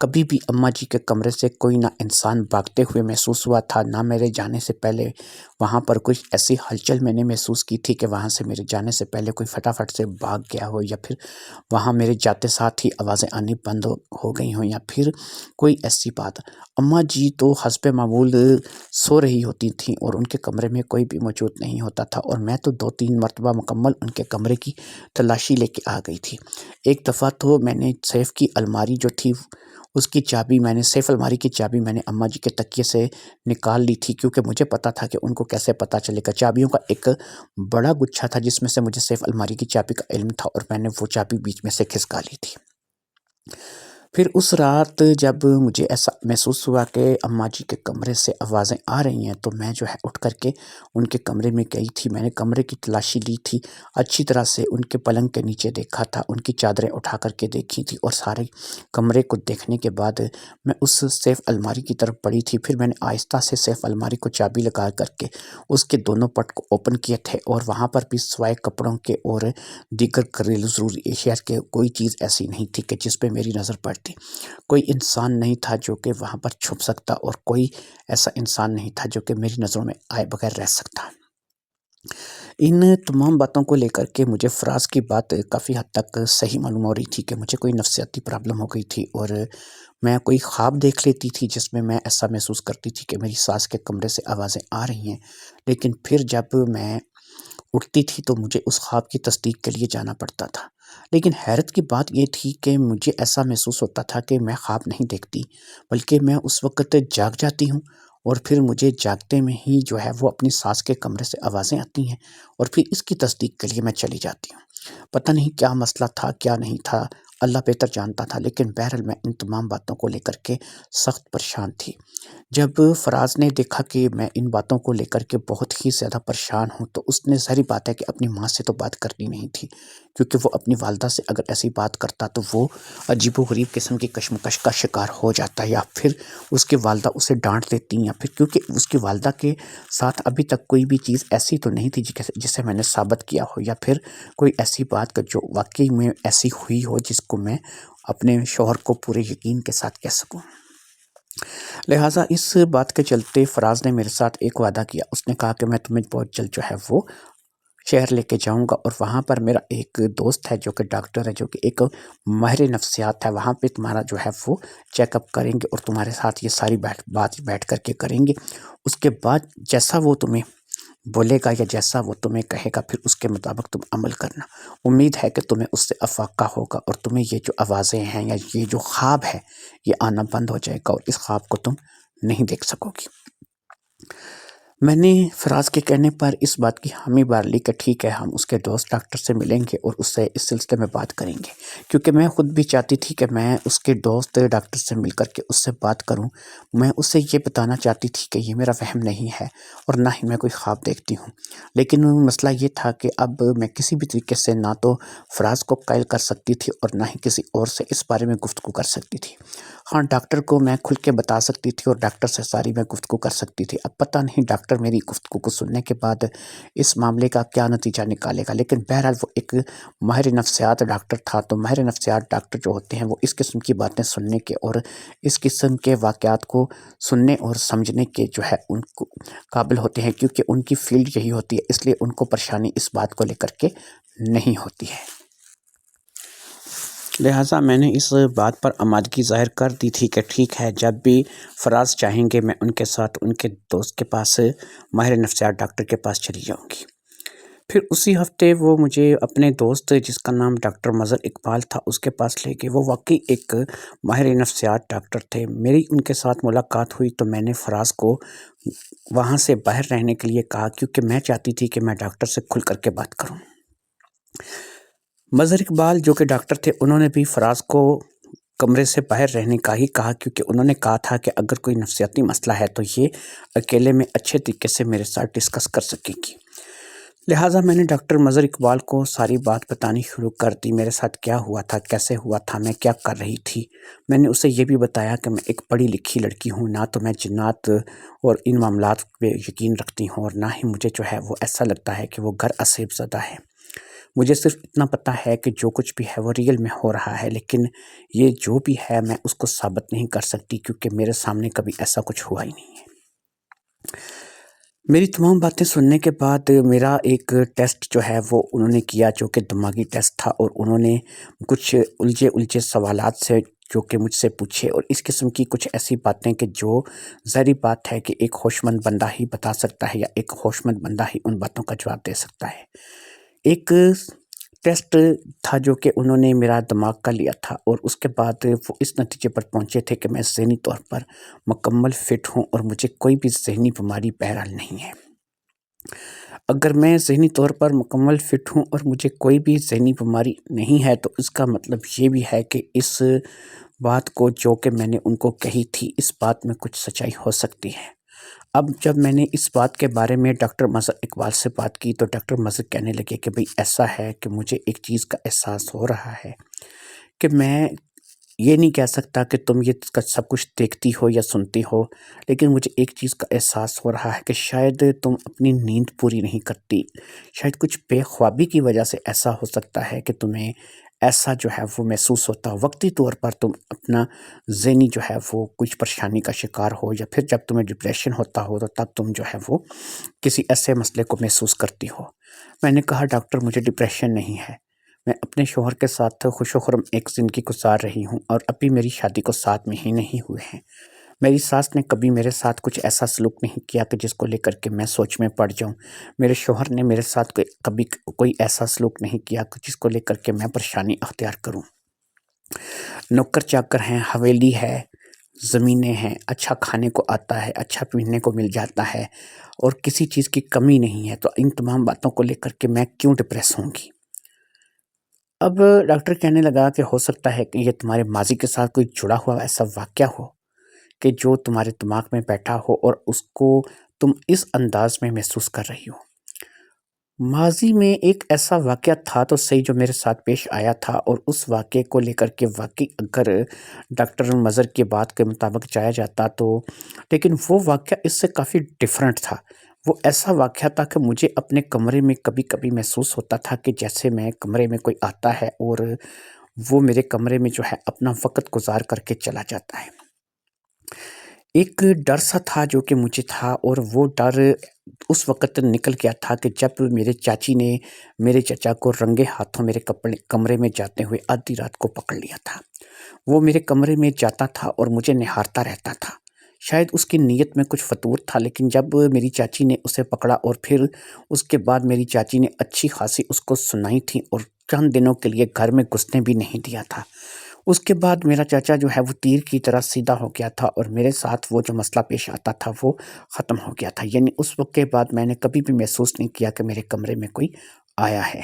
کبھی بھی اماں جی کے کمرے سے کوئی نہ انسان بھاگتے ہوئے محسوس ہوا تھا، نہ میرے جانے سے پہلے وہاں پر کچھ ایسی ہلچل میں نے محسوس کی تھی کہ وہاں سے میرے جانے سے پہلے کوئی فٹافٹ سے بھاگ گیا ہو، یا پھر وہاں میرے جاتے ساتھ ہی آوازیں آنی بند ہو گئی ہوں، یا پھر کوئی ایسی بات۔ اماں جی تو حسب معمول سو رہی ہوتی تھیں اور ان کے کمرے میں کوئی بھی موجود نہیں ہوتا تھا، اور میں تو 2-3 مرتبہ مکمل ان کے کمرے کی تلاشی لے کے آ گئی تھی۔ ایک دفعہ تو میں نے سیف کی الماری جو تھی اس کی چابی سیف الماری کی چابی میں نے اماں جی کے تکیے سے نکال لی تھی، کیونکہ مجھے پتا تھا کہ ان کو کیسے پتہ چلے گا۔ چابیوں کا ایک بڑا گچھا تھا جس میں سے مجھے سیف الماری کی چابی کا علم تھا، اور میں نے وہ چابی بیچ میں سے کھسکا لی تھی۔ پھر اس رات جب مجھے ایسا محسوس ہوا کہ اماں جی کے کمرے سے آوازیں آ رہی ہیں، تو میں جو ہے اٹھ کر کے ان کے کمرے میں گئی تھی۔ میں نے کمرے کی تلاشی لی تھی، اچھی طرح سے ان کے پلنگ کے نیچے دیکھا تھا، ان کی چادریں اٹھا کر کے دیکھی تھی، اور سارے کمرے کو دیکھنے کے بعد میں اس سیف الماری کی طرف بڑھی تھی۔ پھر میں نے آہستہ سے سیف الماری کو چابی لگا کر کے اس کے دونوں پٹ کو اوپن کیے تھے، اور وہاں پر بھی سوائے کپڑوں کے اور دیگر گھریلو ضروری اشیاء کے کوئی چیز ایسی نہیں تھی کہ جس پہ میری نظر پڑتی۔ کوئی انسان نہیں تھا جو کہ وہاں پر چھپ سکتا، اور کوئی ایسا انسان نہیں تھا جو کہ میری نظروں میں آئے بغیر رہ سکتا۔ ان تمام باتوں کو لے کر کے مجھے فراز کی بات کافی حد تک صحیح معلوم ہو رہی تھی کہ مجھے کوئی نفسیاتی پرابلم ہو گئی تھی، اور میں کوئی خواب دیکھ لیتی تھی جس میں میں ایسا محسوس کرتی تھی کہ میری ساس کے کمرے سے آوازیں آ رہی ہیں، لیکن پھر جب میں اٹھتی تھی تو مجھے اس خواب کی تصدیق کے لیے جانا پڑتا تھا۔ لیکن حیرت کی بات یہ تھی کہ مجھے ایسا محسوس ہوتا تھا کہ میں خواب نہیں دیکھتی، بلکہ میں اس وقت جاگ جاتی ہوں، اور پھر مجھے جاگتے میں ہی جو ہے وہ اپنی ساس کے کمرے سے آوازیں آتی ہیں، اور پھر اس کی تصدیق کے لیے میں چلی جاتی ہوں۔ پتہ نہیں کیا مسئلہ تھا، کیا نہیں تھا، اللہ بہتر جانتا تھا، لیکن بہرحال میں ان تمام باتوں کو لے کر کے سخت پریشان تھی۔ جب فراز نے دیکھا کہ میں ان باتوں کو لے کر کے بہت ہی زیادہ پریشان ہوں، تو اس نے ظاہری بات ہے کہ اپنی ماں سے تو بات کرنی نہیں تھی، کیونکہ وہ اپنی والدہ سے اگر ایسی بات کرتا تو وہ عجیب و غریب قسم کی کشمکش کا شکار ہو جاتا، یا پھر اس کی والدہ اسے ڈانٹ دیتی، یا پھر کیونکہ اس کی والدہ کے ساتھ ابھی تک کوئی بھی چیز ایسی تو نہیں تھی جسے میں نے ثابت کیا ہو، یا پھر کوئی ایسی بات جو واقعی میں ایسی ہوئی ہو جس کو میں اپنے شوہر کو پورے یقین کے ساتھ کہہ سکوں۔ لہٰذا اس بات کے چلتے فراز نے میرے ساتھ ایک وعدہ کیا۔ اس نے کہا کہ میں تمہیں بہت جلد جو ہے وہ شہر لے کے جاؤں گا، اور وہاں پر میرا ایک دوست ہے جو کہ ڈاکٹر ہے، جو کہ ایک ماہر نفسیات ہے، وہاں پہ تمہارا جو ہے وہ چیک اپ کریں گے، اور تمہارے ساتھ یہ ساری بات بیٹھ کر کے کریں گے۔ اس کے بعد جیسا وہ تمہیں بولے گا یا جیسا وہ تمہیں کہے گا، پھر اس کے مطابق تم عمل کرنا۔ امید ہے کہ تمہیں اس سے افاقہ ہوگا، اور تمہیں یہ جو آوازیں ہیں یا یہ جو خواب ہے یہ آنا بند ہو جائے گا، اور اس خواب کو تم نہیں دیکھ سکو گی۔ میں نے فراز کے کہنے پر اس بات کی حامی بھر لی کہ ٹھیک ہے، ہم اس کے دوست ڈاکٹر سے ملیں گے اور اس سے اس سلسلے میں بات کریں گے، کیونکہ میں خود بھی چاہتی تھی کہ میں اس کے دوست ڈاکٹر سے مل کر کے اس سے بات کروں۔ میں اس سے یہ بتانا چاہتی تھی کہ یہ میرا وہم نہیں ہے، اور نہ ہی میں کوئی خواب دیکھتی ہوں، لیکن مسئلہ یہ تھا کہ اب میں کسی بھی طریقے سے نہ تو فراز کو قائل کر سکتی تھی اور نہ ہی کسی اور سے اس بارے میں گفتگو کر سکتی تھی۔ ہاں، ڈاکٹر کو میں کھل کے بتا سکتی تھی اور ڈاکٹر سے ساری میں گفتگو کر سکتی تھی۔ اب پتہ نہیں ڈاکٹر میری گفتگو کو سننے کے بعد اس معاملے کا کیا نتیجہ نکالے گا، لیکن بہرحال وہ ایک ماہر نفسیات ڈاکٹر تھا، تو ماہر نفسیات ڈاکٹر جو ہوتے ہیں وہ اس قسم کی باتیں سننے کے اور اس قسم کے واقعات کو سننے اور سمجھنے کے جو ہے ان کو قابل ہوتے ہیں، کیونکہ ان کی فیلڈ یہی ہوتی ہے، اس لیے ان کو پریشانی اس بات کو لے کر کے نہیں ہوتی ہے۔ لہٰذا میں نے اس بات پر آمادگی ظاہر کر دی تھی کہ ٹھیک ہے، جب بھی فراز چاہیں گے میں ان کے ساتھ ان کے دوست کے پاس، ماہر نفسیات ڈاکٹر کے پاس چلی جاؤں گی۔ پھر اسی ہفتے وہ مجھے اپنے دوست جس کا نام ڈاکٹر مظہر اقبال تھا اس کے پاس لے گئے۔ وہ واقعی ایک ماہر نفسیات ڈاکٹر تھے۔ میری ان کے ساتھ ملاقات ہوئی تو میں نے فراز کو وہاں سے باہر رہنے کے لیے کہا، کیونکہ میں چاہتی تھی کہ میں ڈاکٹر سے کھل کر کے بات کروں۔ مظہر اقبال جو کہ ڈاکٹر تھے، انہوں نے بھی فراز کو کمرے سے باہر رہنے کا ہی کہا، کیونکہ انہوں نے کہا تھا کہ اگر کوئی نفسیاتی مسئلہ ہے تو یہ اکیلے میں اچھے طریقے سے میرے ساتھ ڈسکس کر سکے گی۔ لہٰذا میں نے ڈاکٹر مظہر اقبال کو ساری بات بتانی شروع کر دی، میرے ساتھ کیا ہوا تھا، کیسے ہوا تھا، میں کیا کر رہی تھی۔ میں نے اسے یہ بھی بتایا کہ میں ایک پڑھی لکھی لڑکی ہوں، نہ تو میں جنات اور ان معاملات پہ یقین رکھتی ہوں، اور نہ ہی مجھے جو ہے وہ ایسا لگتا ہے کہ وہ گھر اسیب زدہ ہے۔ مجھے صرف اتنا پتہ ہے کہ جو کچھ بھی ہے وہ ریئل میں ہو رہا ہے، لیکن یہ جو بھی ہے میں اس کو ثابت نہیں کر سکتی، کیونکہ میرے سامنے کبھی ایسا کچھ ہوا ہی نہیں ہے۔ میری تمام باتیں سننے کے بعد میرا ایک ٹیسٹ جو ہے وہ انہوں نے کیا، جو کہ دماغی ٹیسٹ تھا، اور انہوں نے کچھ الجھے سوالات سے جو کہ مجھ سے پوچھے، اور اس قسم کی کچھ ایسی باتیں کہ جو ظاہری بات ہے کہ ایک ہوش مند بندہ ہی بتا سکتا ہے، یا ایک ہوش مند بندہ ہی ان باتوں کا جواب دے سکتا ہے۔ ایک ٹیسٹ تھا جو کہ انہوں نے میرا دماغ کا لیا تھا، اور اس کے بعد وہ اس نتیجے پر پہنچے تھے کہ میں ذہنی طور پر مکمل فٹ ہوں، اور مجھے کوئی بھی ذہنی بیماری بہرحال نہیں ہے۔ اگر میں ذہنی طور پر مکمل فٹ ہوں اور مجھے کوئی بھی ذہنی بیماری نہیں ہے، تو اس کا مطلب یہ بھی ہے کہ اس بات کو جو کہ میں نے ان کو کہی تھی، اس بات میں کچھ سچائی ہو سکتی ہے۔ اب جب میں نے اس بات کے بارے میں ڈاکٹر مظہر اقبال سے بات کی، تو ڈاکٹر مظہر کہنے لگے کہ بھئی ایسا ہے کہ مجھے ایک چیز کا احساس ہو رہا ہے کہ میں یہ نہیں کہہ سکتا کہ تم یہ سب کچھ دیکھتی ہو یا سنتی ہو، لیکن مجھے ایک چیز کا احساس ہو رہا ہے کہ شاید تم اپنی نیند پوری نہیں کرتی، شاید کچھ بے خوابی کی وجہ سے ایسا ہو سکتا ہے کہ تمہیں ایسا جو ہے وہ محسوس ہوتا ہو، وقتی طور پر تم اپنا ذہنی جو ہے وہ کچھ پریشانی کا شکار ہو، یا پھر جب تمہیں ڈپریشن ہوتا ہو تو تب تم جو ہے وہ کسی ایسے مسئلے کو محسوس کرتی ہو۔ میں نے کہا ڈاکٹر مجھے ڈپریشن نہیں ہے، میں اپنے شوہر کے ساتھ خوش و خرم ایک زندگی گزار رہی ہوں، اور ابھی میری شادی کو 7 مہینے ہی ہوئے ہیں۔ میری ساس نے کبھی میرے ساتھ کچھ ایسا سلوک نہیں کیا کہ جس کو لے کر کے میں سوچ میں پڑ جاؤں۔ میرے شوہر نے میرے ساتھ کبھی کوئی ایسا سلوک نہیں کیا کہ جس کو لے کر کے میں پریشانی اختیار کروں۔ نوکر چاکر ہیں، حویلی ہے، زمینیں ہیں، اچھا کھانے کو آتا ہے، اچھا پہننے کو مل جاتا ہے، اور کسی چیز کی کمی نہیں ہے، تو ان تمام باتوں کو لے کر کے میں کیوں ڈپریس ہوں گی؟ اب ڈاکٹر کہنے لگا کہ ہو سکتا ہے کہ یہ تمہارے ماضی کے ساتھ کوئی جڑا ہوا ایسا واقعہ ہو کہ جو تمہارے دماغ میں بیٹھا ہو، اور اس کو تم اس انداز میں محسوس کر رہی ہو۔ ماضی میں ایک ایسا واقعہ تھا تو صحیح جو میرے ساتھ پیش آیا تھا، اور اس واقعے کو لے کر کے واقعی اگر ڈاکٹر مظہر کی بات کے مطابق جایا جاتا تو، لیکن وہ واقعہ اس سے کافی ڈیفرنٹ تھا۔ وہ ایسا واقعہ تھا کہ مجھے اپنے کمرے میں کبھی کبھی محسوس ہوتا تھا کہ جیسے میں کمرے میں کوئی آتا ہے اور وہ میرے کمرے میں جو ہے اپنا وقت گزار کر کے چلا جاتا ہے۔ ایک ڈر سا تھا جو کہ مجھے تھا، اور وہ ڈر اس وقت نکل گیا تھا کہ جب میرے چاچی نے میرے چچا کو رنگے ہاتھوں میرے کمرے میں جاتے ہوئے آدھی رات کو پکڑ لیا تھا۔ وہ میرے کمرے میں جاتا تھا اور مجھے نہارتا رہتا تھا۔ شاید اس کی نیت میں کچھ فطور تھا، لیکن جب میری چاچی نے اسے پکڑا اور پھر اس کے بعد میری چاچی نے اچھی خاصی اس کو سنائی تھی، اور چند دنوں کے لیے گھر میں گھسنے بھی نہیں دیا تھا۔ اس کے بعد میرا چاچا جو ہے وہ تیر کی طرح سیدھا ہو گیا تھا، اور میرے ساتھ وہ جو مسئلہ پیش آتا تھا وہ ختم ہو گیا تھا۔ یعنی اس وقت کے بعد میں نے کبھی بھی محسوس نہیں کیا کہ میرے کمرے میں کوئی آیا ہے۔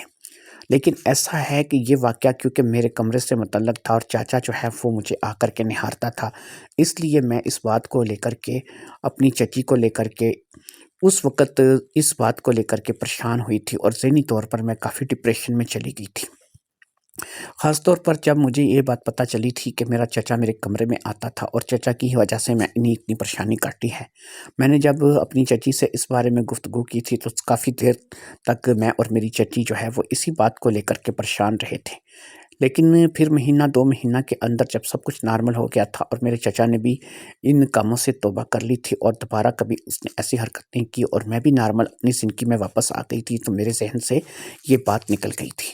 لیکن ایسا ہے کہ یہ واقعہ کیونکہ میرے کمرے سے متعلق تھا، اور چاچا جو ہے وہ مجھے آ کر کے نہارتا تھا، اس لیے میں اس بات کو لے کر کے، اپنی چچی کو لے کر کے، اس وقت اس بات کو لے کر کے پریشان ہوئی تھی، اور ذہنی طور پر میں کافی ڈپریشن میں چلی گئی تھی۔ خاص طور پر جب مجھے یہ بات پتہ چلی تھی کہ میرا چچا میرے کمرے میں آتا تھا، اور چچا کی وجہ سے میں اتنی پریشانی کاٹی ہے۔ میں نے جب اپنی چچی سے اس بارے میں گفتگو کی تھی تو کافی دیر تک میں اور میری چچی جو ہے وہ اسی بات کو لے کر کے پریشان رہے تھے۔ لیکن پھر مہینہ 2 مہینہ کے اندر جب سب کچھ نارمل ہو گیا تھا، اور میرے چچا نے بھی ان کاموں سے توبہ کر لی تھی، اور دوبارہ کبھی اس نے ایسی حرکت نہیں کی، اور میں بھی نارمل اپنی زندگی میں واپس آ گئی تھی، تو میرے ذہن سے یہ بات نکل گئی تھی۔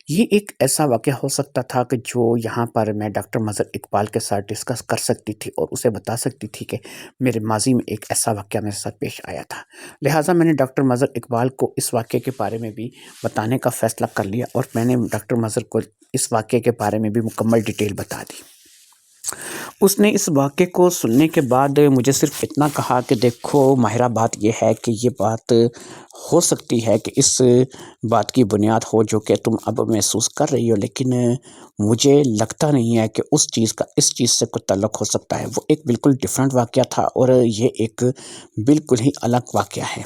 یہ ایک ایسا واقعہ ہو سکتا تھا کہ جو یہاں پر میں ڈاکٹر مظہر اقبال کے ساتھ ڈسکس کر سکتی تھی اور اسے بتا سکتی تھی کہ میرے ماضی میں ایک ایسا واقعہ میرے ساتھ پیش آیا تھا۔ لہٰذا میں نے ڈاکٹر مظہر اقبال کو اس واقعے کے بارے میں بھی بتانے کا فیصلہ کر لیا اور میں نے ڈاکٹر مظہر کو اس واقعے کے بارے میں بھی مکمل ڈیٹیل بتا دی۔ اس نے اس واقعے کو سننے کے بعد مجھے صرف اتنا کہا کہ دیکھو ماہرہ، بات یہ ہے کہ یہ بات ہو سکتی ہے کہ اس بات کی بنیاد ہو جو کہ تم اب محسوس کر رہی ہو، لیکن مجھے لگتا نہیں ہے کہ اس چیز کا اس چیز سے کوئی تعلق ہو سکتا ہے۔ وہ ایک بالکل ڈیفرنٹ واقعہ تھا اور یہ ایک بالکل ہی الگ واقعہ ہے۔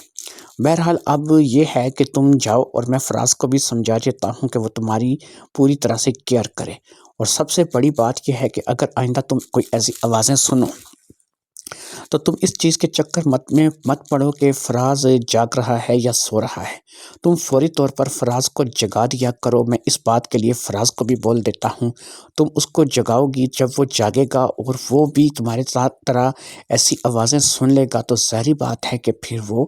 بہرحال اب یہ ہے کہ تم جاؤ اور میں فراز کو بھی سمجھا دیتا ہوں کہ وہ تمہاری پوری طرح سے کیئر کرے، اور سب سے بڑی بات یہ ہے کہ اگر آئندہ تم کوئی ایسی آوازیں سنو تو تم اس چیز کے چکر مت پڑو کہ فراز جاگ رہا ہے یا سو رہا ہے۔ تم فوری طور پر فراز کو جگا دیا کرو۔ میں اس بات کے لیے فراز کو بھی بول دیتا ہوں، تم اس کو جگاؤ گی، جب وہ جاگے گا اور وہ بھی تمہارے ساتھ طرح ایسی آوازیں سن لے گا تو ظاہری بات ہے کہ پھر وہ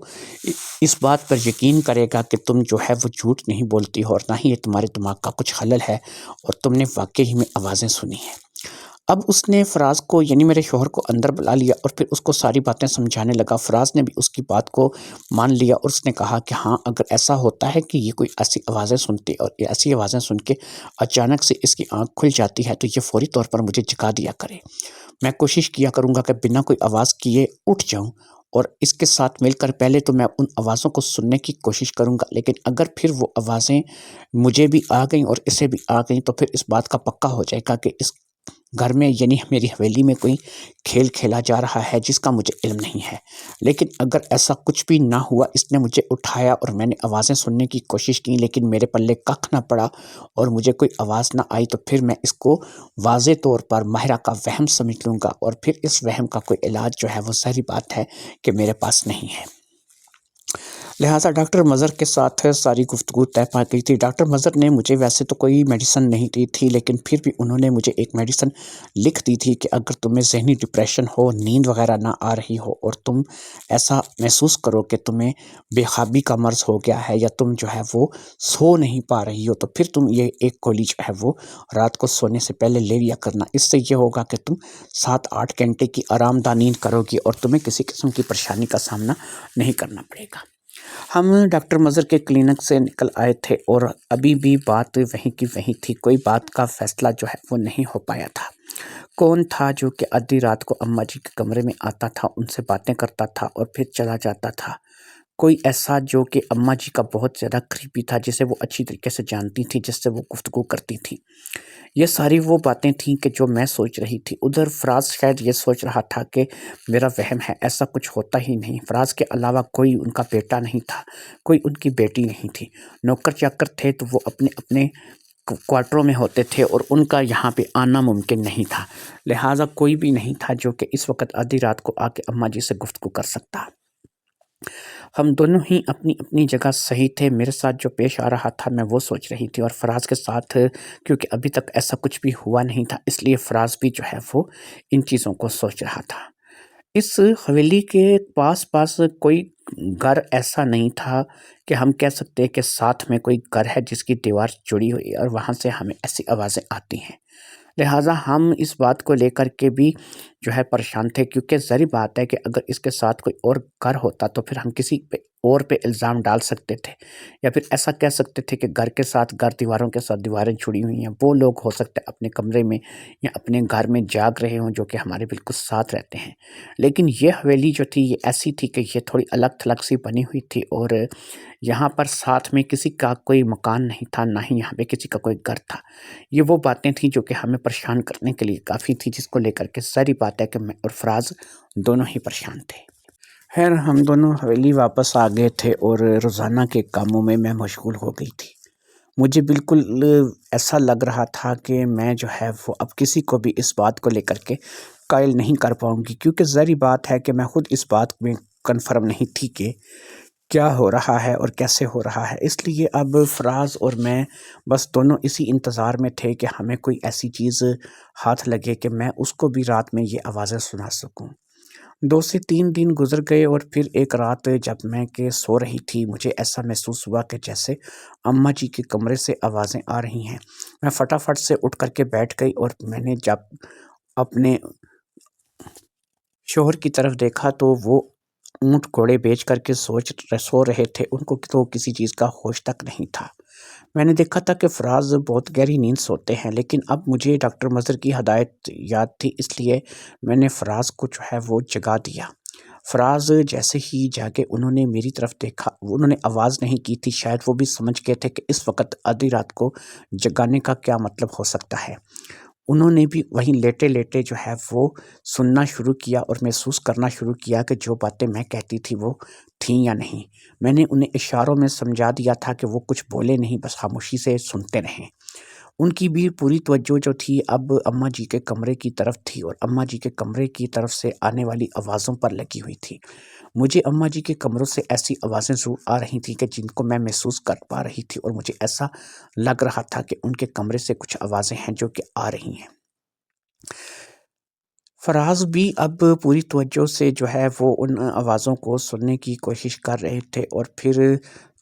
اس بات پر یقین کرے گا کہ تم جو ہے وہ جھوٹ نہیں بولتی ہو اور نہ ہی یہ تمہارے دماغ کا کچھ خلل ہے اور تم نے واقعی میں آوازیں سنی ہیں۔ اب اس نے فراز کو یعنی میرے شوہر کو اندر بلا لیا اور پھر اس کو ساری باتیں سمجھانے لگا۔ فراز نے بھی اس کی بات کو مان لیا اور اس نے کہا کہ ہاں، اگر ایسا ہوتا ہے کہ یہ کوئی ایسی آوازیں سنتی اور ایسی آوازیں سن کے اچانک سے اس کی آنکھ کھل جاتی ہے تو یہ فوری طور پر مجھے جگا دیا کرے۔ میں کوشش کیا کروں گا کہ بنا کوئی آواز کیے اٹھ جاؤں اور اس کے ساتھ مل کر پہلے تو میں ان آوازوں کو سننے کی کوشش کروں گا، لیکن اگر پھر وہ آوازیں مجھے بھی آ گئیں اور اسے بھی آ گئیں تو پھر اس بات کا پکا ہو جائے گا کہ اس گھر میں یعنی میری حویلی میں کوئی کھیل کھیلا جا رہا ہے جس کا مجھے علم نہیں ہے۔ لیکن اگر ایسا کچھ بھی نہ ہوا، اس نے مجھے اٹھایا اور میں نے آوازیں سننے کی کوشش کی لیکن میرے پلے ککھ نہ پڑا اور مجھے کوئی آواز نہ آئی، تو پھر میں اس کو واضح طور پر ماہرہ کا وہم سمجھ لوں گا اور پھر اس وہم کا کوئی علاج جو ہے وہ ظاہری بات ہے کہ میرے پاس نہیں ہے۔ لہٰذا ڈاکٹر مظہر کے ساتھ ساری گفتگو طے پا گئی تھی۔ ڈاکٹر مظہر نے مجھے ویسے تو کوئی میڈیسن نہیں دی تھی، لیکن پھر بھی انہوں نے مجھے ایک میڈیسن لکھ دی تھی کہ اگر تمہیں ذہنی ڈپریشن ہو، نیند وغیرہ نہ آ رہی ہو اور تم ایسا محسوس کرو کہ تمہیں بے خوابی کا مرض ہو گیا ہے یا تم جو ہے وہ سو نہیں پا رہی ہو، تو پھر تم یہ ایک گولی جو ہے وہ رات کو سونے سے پہلے لے لیا کرنا۔ اس سے یہ ہوگا کہ تم 7-8 گھنٹے کی آرام دہ نیند کرو گی اور تمہیں کسی قسم کی پریشانی کا سامنا نہیں کرنا پڑے گا۔ ہم ڈاکٹر مظہر کے کلینک سے نکل آئے تھے اور ابھی بھی بات وہیں کی وہیں تھی، کوئی بات کا فیصلہ جو ہے وہ نہیں ہو پایا تھا۔ کون تھا جو کہ آدھی رات کو اماں جی کے کمرے میں آتا تھا، ان سے باتیں کرتا تھا اور پھر چلا جاتا تھا؟ کوئی ایسا جو کہ اماں جی کا بہت زیادہ قریبی تھا، جسے وہ اچھی طریقے سے جانتی تھی، جس سے وہ گفتگو کرتی تھی۔ یہ ساری وہ باتیں تھیں کہ جو میں سوچ رہی تھی۔ ادھر فراز شاید یہ سوچ رہا تھا کہ میرا وہم ہے، ایسا کچھ ہوتا ہی نہیں۔ فراز کے علاوہ کوئی ان کا بیٹا نہیں تھا، کوئی ان کی بیٹی نہیں تھی۔ نوکر چاکر تھے تو وہ اپنے اپنے کوارٹروں میں ہوتے تھے اور ان کا یہاں پہ آنا ممکن نہیں تھا۔ لہٰذا کوئی بھی نہیں تھا جو کہ اس وقت آدھی رات کو آ کے اماں جی سے گفتگو کر سکتا۔ ہم دونوں ہی اپنی اپنی جگہ صحیح تھے۔ میرے ساتھ جو پیش آ رہا تھا میں وہ سوچ رہی تھی، اور فراز کے ساتھ کیونکہ ابھی تک ایسا کچھ بھی ہوا نہیں تھا، اس لیے فراز بھی جو ہے وہ ان چیزوں کو سوچ رہا تھا۔ اس حویلی کے پاس پاس کوئی گھر ایسا نہیں تھا کہ ہم کہہ سکتے کہ ساتھ میں کوئی گھر ہے جس کی دیوار جڑی ہوئی ہے اور وہاں سے ہمیں ایسی آوازیں آتی ہیں۔ لہٰذا ہم اس بات کو لے کر کے بھی جو ہے پریشان تھے، کیونکہ ظاہری بات ہے کہ اگر اس کے ساتھ کوئی اور گھر ہوتا تو پھر ہم کسی اور پہ الزام ڈال سکتے تھے، یا پھر ایسا کہہ سکتے تھے کہ گھر کے ساتھ گھر، دیواروں کے ساتھ دیواریں جڑی ہوئی ہیں، وہ لوگ ہو سکتے اپنے کمرے میں یا اپنے گھر میں جاگ رہے ہوں جو کہ ہمارے بالکل ساتھ رہتے ہیں۔ لیکن یہ حویلی جو تھی یہ ایسی تھی کہ یہ تھوڑی الگ تھلگ سی بنی ہوئی تھی اور یہاں پر ساتھ میں کسی کا کوئی مکان نہیں تھا، نہ ہی یہاں پہ کسی کا کوئی گھر تھا۔ یہ وہ باتیں تھیں جو کہ ہمیں پریشان کرنے کے لیے کافی تھی، جس کو لے کر کے ساری بات ہے کہ میں اور فراز دونوں ہی پریشان تھے۔ خیر، ہم دونوں حویلی واپس آ گئے تھے اور روزانہ کے کاموں میں مشغول ہو گئی تھی۔ مجھے بالکل ایسا لگ رہا تھا کہ میں جو ہے وہ اب کسی کو بھی اس بات کو لے کر کے قائل نہیں کر پاؤں گی، کیونکہ ظاہری بات ہے کہ میں خود اس بات میں کنفرم نہیں تھی کہ کیا ہو رہا ہے اور کیسے ہو رہا ہے۔ اس لیے اب فراز اور میں بس دونوں اسی انتظار میں تھے کہ ہمیں کوئی ایسی چیز ہاتھ لگے کہ میں اس کو بھی رات میں یہ آوازیں سنا سکوں۔ 2 سے 3 دن گزر گئے اور پھر ایک رات جب میں کہ سو رہی تھی، مجھے ایسا محسوس ہوا کہ جیسے اماں جی کے کمرے سے آوازیں آ رہی ہیں۔ میں فٹافٹ سے اٹھ کر کے بیٹھ گئی اور میں نے جب اپنے شوہر کی طرف دیکھا تو وہ اونٹ گھوڑے بیچ کر کے سو رہے تھے، ان کو تو کسی چیز کا ہوش تک نہیں تھا۔ میں نے دیکھا تھا کہ فراز بہت گہری نیند سوتے ہیں، لیکن اب مجھے ڈاکٹر مظہر کی ہدایت یاد تھی، اس لیے میں نے فراز کو جو ہے وہ جگا دیا۔ فراز جیسے ہی جاگے انہوں نے میری طرف دیکھا، انہوں نے آواز نہیں کی تھی، شاید وہ بھی سمجھ گئے تھے کہ اس وقت آدھی رات کو جگانے کا کیا مطلب ہو سکتا ہے۔ انہوں نے بھی وہیں لیٹے لیٹے جو ہے وہ سننا شروع کیا اور محسوس کرنا شروع کیا کہ جو باتیں میں کہتی تھی وہ تھیں یا نہیں۔ میں نے انہیں اشاروں میں سمجھا دیا تھا کہ وہ کچھ بولے نہیں، بس خاموشی سے سنتے رہیں۔ ان کی بھی پوری توجہ جو تھی اب اماں جی کے کمرے کی طرف تھی اور اماں جی کے کمرے کی طرف سے آنے والی آوازوں پر لگی ہوئی تھی۔ مجھے اماں جی کے کمروں سے ایسی آوازیں ضرور آ رہی تھیں کہ جن کو میں محسوس کر پا رہی تھی، اور مجھے ایسا لگ رہا تھا کہ ان کے کمرے سے کچھ آوازیں ہیں جو کہ آ رہی ہیں۔ فراز بھی اب پوری توجہ سے جو ہے وہ ان آوازوں کو سننے کی کوشش کر رہے تھے، اور پھر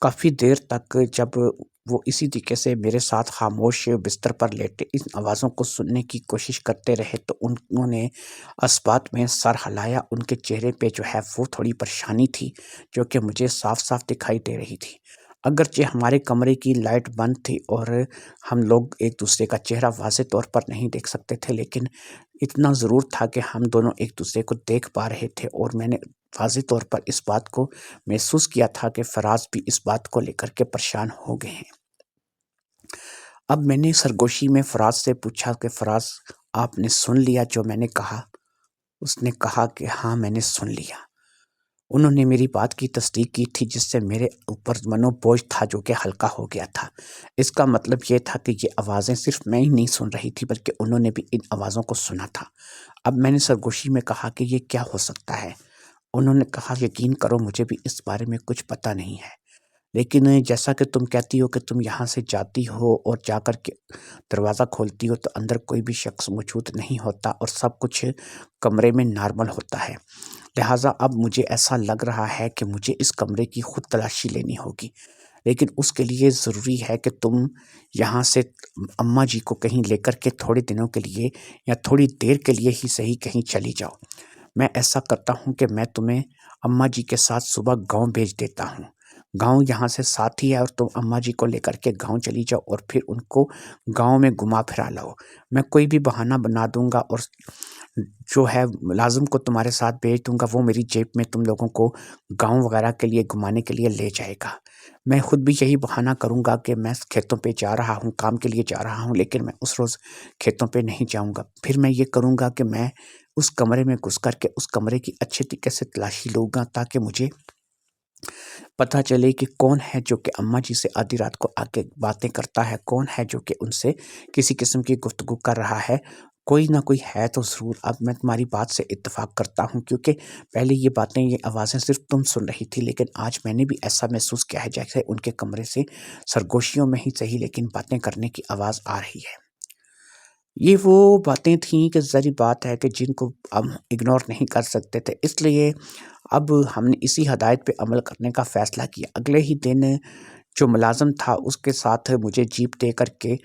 کافی دیر تک جب وہ اسی طریقے سے میرے ساتھ خاموش بستر پر لیٹے ان آوازوں کو سننے کی کوشش کرتے رہے تو انہوں نے اسبات میں سر ہلایا۔ ان کے چہرے پہ جو ہے وہ تھوڑی پریشانی تھی جو کہ مجھے صاف صاف دکھائی دے رہی تھی۔ اگرچہ ہمارے کمرے کی لائٹ بند تھی اور ہم لوگ ایک دوسرے کا چہرہ واضح طور پر نہیں دیکھ سکتے تھے، لیکن اتنا ضرور تھا کہ ہم دونوں ایک دوسرے کو دیکھ پا رہے تھے، اور میں نے واضح طور پر اس بات کو محسوس کیا تھا کہ فراز بھی اس بات کو لے کر کے پریشان ہو گئے ہیں۔ اب میں نے سرگوشی میں فراز سے پوچھا کہ فراز، آپ نے سن لیا جو میں نے کہا؟ اس نے کہا کہ ہاں میں نے سن لیا۔ انہوں نے میری بات کی تصدیق کی تھی، جس سے میرے اوپر منو بوجھ تھا جو کہ ہلکا ہو گیا تھا۔ اس کا مطلب یہ تھا کہ یہ آوازیں صرف میں ہی نہیں سن رہی تھی بلکہ انہوں نے بھی ان آوازوں کو سنا تھا۔ اب میں نے سرگوشی میں کہا کہ یہ کیا ہو سکتا ہے؟ انہوں نے کہا یقین کرو مجھے بھی اس بارے میں کچھ پتہ نہیں ہے، لیکن جیسا کہ تم کہتی ہو کہ تم یہاں سے جاتی ہو اور جا کر کے دروازہ کھولتی ہو تو اندر کوئی بھی شخص موجود نہیں ہوتا اور سب کچھ کمرے میں نارمل ہوتا ہے، لہٰذا اب مجھے ایسا لگ رہا ہے کہ مجھے اس کمرے کی خود تلاشی لینی ہوگی، لیکن اس کے لیے ضروری ہے کہ تم یہاں سے اماں جی کو کہیں لے کر کے تھوڑے دنوں کے لیے یا تھوڑی دیر کے لیے ہی صحیح کہیں چلی جاؤ۔ میں ایسا کرتا ہوں کہ میں تمہیں اماں جی کے ساتھ صبح گاؤں بھیج دیتا ہوں۔ گاؤں یہاں سے ساتھ ہی ہے اور تم اماں جی کو لے کر کے گاؤں چلی جاؤ اور پھر ان کو گاؤں میں گھما پھرا لاؤ۔ میں کوئی بھی بہانہ بنا دوں گا اور جو ہے ملازم کو تمہارے ساتھ بھیج دوں گا، وہ میری جیب میں تم لوگوں کو گاؤں وغیرہ کے لیے گھمانے کے لیے لے جائے گا۔ میں خود بھی یہی بہانہ کروں گا کہ میں کھیتوں پہ جا رہا ہوں، کام کے لیے جا رہا ہوں، لیکن میں اس روز کھیتوں پہ نہیں جاؤں گا۔ پھر میں یہ کروں گا کہ میں اس کمرے میں گھس کر کے اس کمرے کی اچھے طریقے سے تلاشی لوں گا تاکہ مجھے پتہ چلے کہ کون ہے جو کہ اماں جی سے آدھی رات کو آ کے باتیں کرتا ہے، کون ہے جو کہ ان سے کسی قسم کی گفتگو کر رہا ہے۔ کوئی نہ کوئی ہے تو ضرور۔ اب میں تمہاری بات سے اتفاق کرتا ہوں، کیونکہ پہلے یہ باتیں یہ آوازیں صرف تم سن رہی تھی، لیکن آج میں نے بھی ایسا محسوس کیا ہے جیسے ان کے کمرے سے سرگوشیوں میں ہی صحیح لیکن باتیں کرنے کی آواز آ رہی ہے۔ یہ وہ باتیں تھیں کہ ظاہری بات ہے کہ جن کو ہم اگنور نہیں کر سکتے تھے، اس لیے اب ہم نے اسی ہدایت پہ عمل کرنے کا فیصلہ کیا۔ اگلے ہی دن جو ملازم تھا اس کے ساتھ مجھے جیپ دے کر کے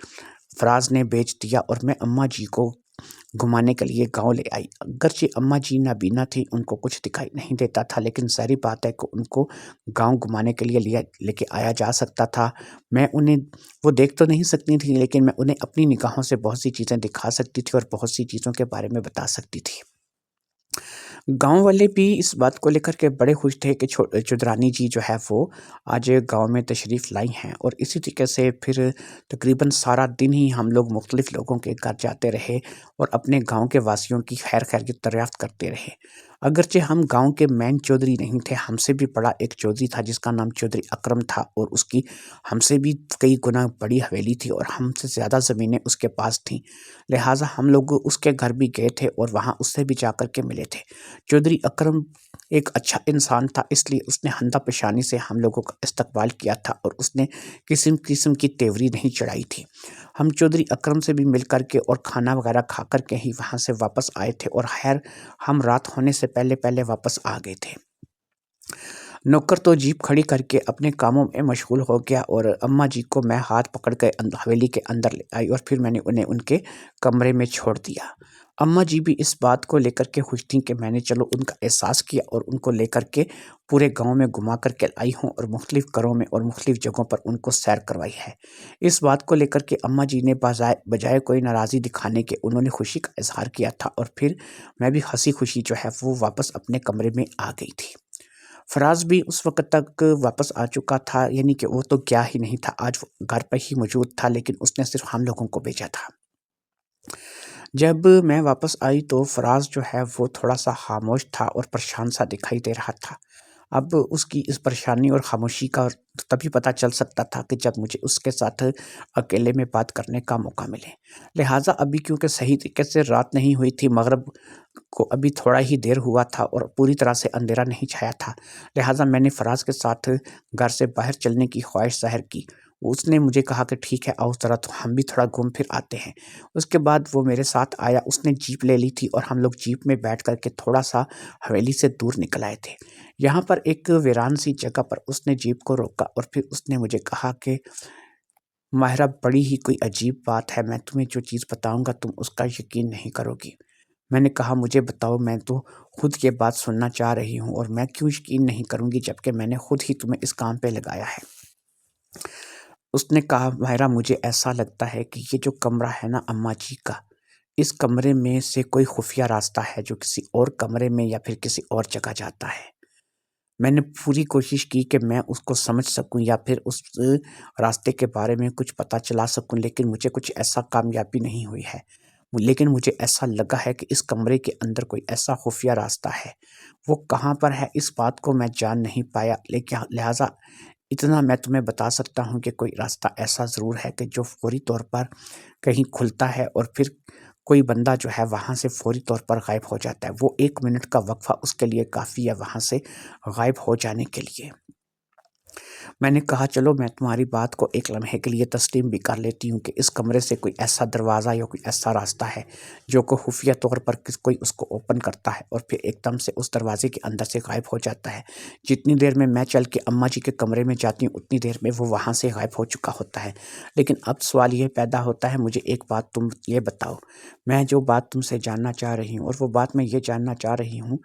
فراز نے بیچ دیا اور میں اماں جی کو گھمانے کے لیے گاؤں لے آئی۔ اگرچہ اماں جی نابینا تھی، ان کو کچھ دکھائی نہیں دیتا تھا، لیکن ظاہری بات ہے کہ ان کو گاؤں گھمانے کے لیے لے کے آیا جا سکتا تھا۔ میں انہیں وہ دیکھ تو نہیں سکتی تھی، لیکن میں انہیں اپنی نگاہوں سے بہت سی چیزیں دکھا سکتی تھی اور بہت سی چیزوں کے بارے میں بتا سکتی تھی۔ گاؤں والے بھی اس بات کو لے کر کے بڑے خوش تھے کہ چودرانی جی جو ہے وہ آج گاؤں میں تشریف لائی ہیں، اور اسی طریقے سے پھر تقریباً سارا دن ہی ہم لوگ مختلف لوگوں کے گھر جاتے رہے اور اپنے گاؤں کے واسیوں کی خیر خیریت دریافت کرتے رہے۔ اگرچہ ہم گاؤں کے مین چودھری نہیں تھے، ہم سے بھی بڑا ایک چودھری تھا جس کا نام چودھری اکرم تھا، اور اس کی ہم سے بھی کئی گنا بڑی حویلی تھی اور ہم سے زیادہ زمینیں اس کے پاس تھیں، لہٰذا ہم لوگ اس کے گھر بھی گئے تھے اور وہاں اس سے بھی جا کر کے ملے تھے۔ چودھری اکرم ایک اچھا انسان تھا، اس لیے اس نے ہندہ پیشانی سے ہم لوگوں کا استقبال کیا تھا اور اس نے قسم قسم کی تیوری نہیں چڑھائی تھی۔ ہم چودھری اکرم سے بھی مل کر کے اور کھانا وغیرہ کھا کر کے ہی وہاں سے واپس آئے تھے، اور خیر ہم رات ہونے سے پہلے پہلے واپس آ گئے تھے۔ نوکر تو جیپ کھڑی کر کے اپنے کاموں میں مشغول ہو گیا، اور اماں جی کو میں ہاتھ پکڑ کے حویلی کے اندر لے آئی، اور پھر میں نے انہیں ان کے کمرے میں چھوڑ دیا۔ اماں جی بھی اس بات کو لے کر کے خوش تھیں کہ میں نے چلو ان کا احساس کیا اور ان کو لے کر کے پورے گاؤں میں گھما کر کے لائی ہوں، اور مختلف گھروں میں اور مختلف جگہوں پر ان کو سیر کروائی ہے۔ اس بات کو لے کر کے اماں جی نے بجائے کوئی ناراضی دکھانے کے انہوں نے خوشی کا اظہار کیا تھا، اور پھر میں بھی ہنسی خوشی جو ہے وہ واپس اپنے کمرے میں آ گئی تھی۔ فراز بھی اس وقت تک واپس آ چکا تھا، یعنی کہ وہ تو کیا ہی نہیں تھا، آج وہ گھر پر ہی موجود تھا، لیکن اس نے صرف ہم لوگوں کو بھیجا تھا۔ جب میں واپس آئی تو فراز جو ہے وہ تھوڑا سا خاموش تھا اور پریشان سا دکھائی دے رہا تھا۔ اب اس کی اس پریشانی اور خاموشی کا تبھی پتہ چل سکتا تھا کہ جب مجھے اس کے ساتھ اکیلے میں بات کرنے کا موقع ملے، لہٰذا ابھی کیونکہ صحیح طریقے سے رات نہیں ہوئی تھی، مغرب کو ابھی تھوڑا ہی دیر ہوا تھا اور پوری طرح سے اندھیرا نہیں چھایا تھا، لہٰذا میں نے فراز کے ساتھ گھر سے باہر چلنے کی خواہش ظاہر کی۔ اس نے مجھے کہا کہ ٹھیک ہے آؤ ذرا تو ہم بھی تھوڑا گھوم پھر آتے ہیں۔ اس کے بعد وہ میرے ساتھ آیا، اس نے جیپ لے لی تھی اور ہم لوگ جیپ میں بیٹھ کر کے تھوڑا سا حویلی سے دور نکل آئے تھے۔ یہاں پر ایک ویران سی جگہ پر اس نے جیپ کو روکا اور پھر اس نے مجھے کہا کہ ماہرہ بڑی ہی کوئی عجیب بات ہے، میں تمہیں جو چیز بتاؤں گا تم اس کا یقین نہیں کرو گی۔ میں نے کہا مجھے بتاؤ، میں تو خود یہ بات سننا چاہ رہی ہوں، اور میں کیوں یقین نہیں کروں گی جبکہ میں نے خود ہی تمہیں اس کام پہ لگایا ہے۔ اس نے کہا ماہرہ مجھے ایسا لگتا ہے کہ یہ جو کمرہ ہے نا اماں جی کا، اس کمرے میں سے کوئی خفیہ راستہ ہے جو کسی اور کمرے میں یا پھر کسی اور جگہ جاتا ہے۔ میں نے پوری کوشش کی کہ میں اس کو سمجھ سکوں یا پھر اس راستے کے بارے میں کچھ پتہ چلا سکوں، لیکن مجھے کچھ ایسا کامیابی نہیں ہوئی ہے۔ لیکن مجھے ایسا لگا ہے کہ اس کمرے کے اندر کوئی ایسا خفیہ راستہ ہے، وہ کہاں پر ہے اس بات کو میں جان نہیں پایا، لیکن لہٰذا اتنا میں تمہیں بتا سکتا ہوں کہ کوئی راستہ ایسا ضرور ہے کہ جو فوری طور پر کہیں کھلتا ہے اور پھر کوئی بندہ جو ہے وہاں سے فوری طور پر غائب ہو جاتا ہے۔ وہ 1 منٹ کا وقفہ اس کے لیے کافی ہے وہاں سے غائب ہو جانے کے لیے۔ میں نے کہا چلو میں تمہاری بات کو ایک لمحے کے لیے تسلیم بھی کر لیتی ہوں کہ اس کمرے سے کوئی ایسا دروازہ یا کوئی ایسا راستہ ہے جو کو خفیہ طور پر کوئی اس کو اوپن کرتا ہے اور پھر ایک دم سے اس دروازے کے اندر سے غائب ہو جاتا ہے۔ جتنی دیر میں چل کے اماں جی کے کمرے میں جاتی ہوں اتنی دیر میں وہ وہاں سے غائب ہو چکا ہوتا ہے۔ لیکن اب سوال یہ پیدا ہوتا ہے، مجھے ایک بات تم یہ بتاؤ، میں جو بات تم سے جاننا چاہ رہی ہوں، اور وہ بات میں یہ جاننا چاہ رہی ہوں